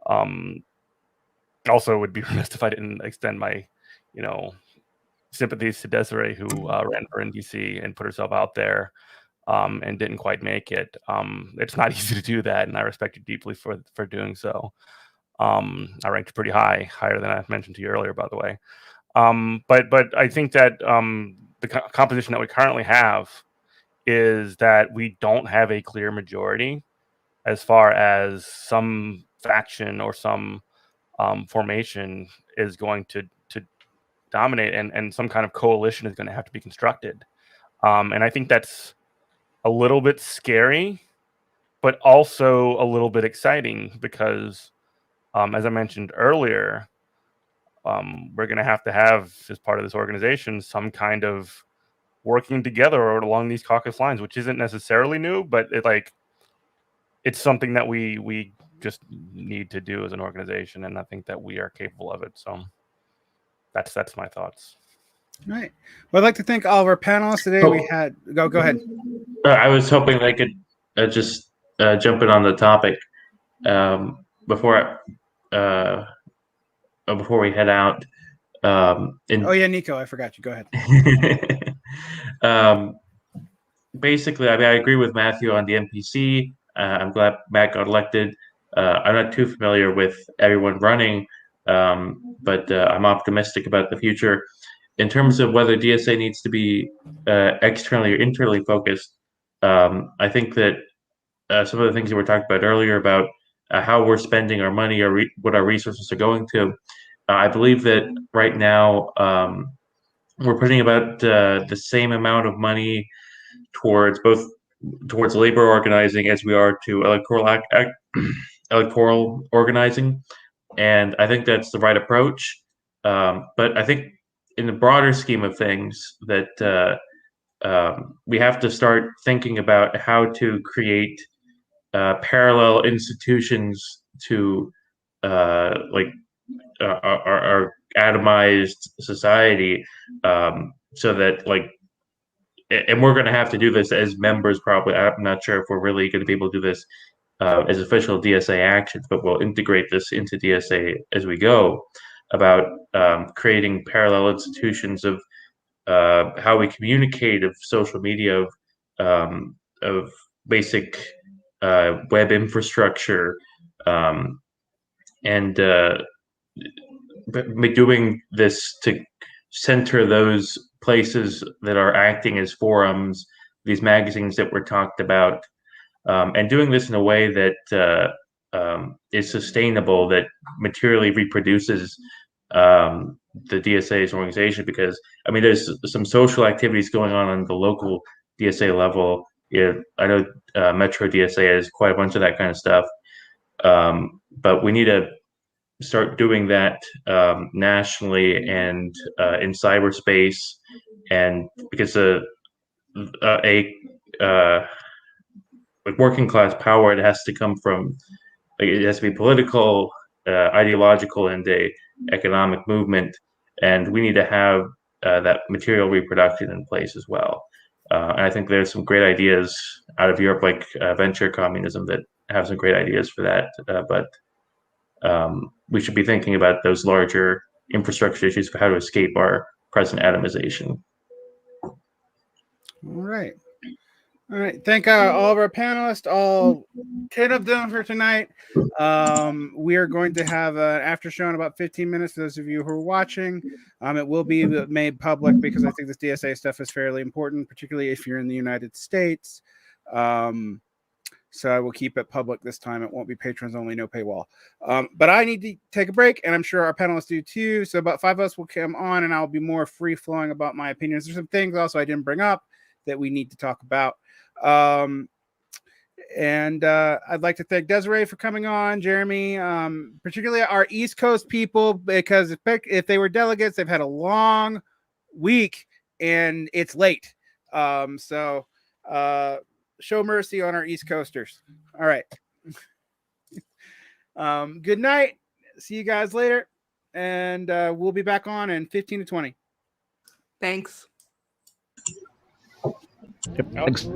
Also, would be remiss if I didn't extend my sympathies to Desiree, who ran for NDC and put herself out there and didn't quite make it. It's not easy to do that, and I respect you deeply for doing so. I ranked pretty higher than I mentioned to you earlier, by the way. But I think that the composition that we currently have is that we don't have a clear majority as far as some faction or some formation is going to dominate, and some kind of coalition is going to have to be constructed. And I think that's a little bit scary, but also a little bit exciting because, as I mentioned earlier, we're going to have, as part of this organization, some kind of working together along these caucus lines, which isn't necessarily new, but it's something that we just need to do as an organization, and I think that we are capable of it. So that's my thoughts. All right. Well, I'd like to thank all of our panelists today. We had go ahead. I was hoping I could just jump in on the topic before we head out. Oh yeah, Nico, I forgot you. Go ahead. Basically, I agree with Matthew on the NPC. I'm glad Matt got elected. I'm not too familiar with everyone running, but I'm optimistic about the future. In terms of whether DSA needs to be externally or internally focused, I think that some of the things that we talked about earlier about how we're spending our money or what our resources are going to, I believe that right now we're putting about the same amount of money towards labor organizing as we are to electoral organizing, and I think that's the right approach. But I think in the broader scheme of things that we have to start thinking about how to create parallel institutions to our atomized society, so that and we're going to have to do this as members probably. I'm not sure if we're really going to be able to do this as official DSA actions, but we'll integrate this into DSA as we go, about creating parallel institutions of how we communicate, of social media, of basic web infrastructure, and doing this to center those places that are acting as forums, these magazines that were talked about, and doing this in a way that is sustainable, that materially reproduces the DSA's organization. Because there's some social activities going on the local DSA level. I know Metro DSA has quite a bunch of that kind of stuff, but we need to start doing that nationally and in cyberspace, and because like working class power. It has to come from, like, it has to be political, ideological, and a economic movement, and we need to have that material reproduction in place as well. And I think there's some great ideas out of Europe, like venture communism, that have some great ideas for that. But we should be thinking about those larger infrastructure issues for how to escape our present atomization. All right. All right. Thank all of our panelists, all 10 of them for tonight. We are going to have an after show in about 15 minutes for those of you who are watching. It will be made public because I think this DSA stuff is fairly important, particularly if you're in the United States. So I will keep it public this time. It won't be patrons only, no paywall. But I need to take a break, and I'm sure our panelists do too. So about 5 of us will come on, and I'll be more free-flowing about my opinions. There's some things also I didn't bring up that we need to talk about. And I'd like to thank Desiree for coming on, Jeremy, particularly our East Coast people, because if they were delegates, they've had a long week and it's late. So show mercy on our East Coasters. All right. Good night. See you guys later. And we'll be back on in 15 to 20. Thanks. Yep, thanks.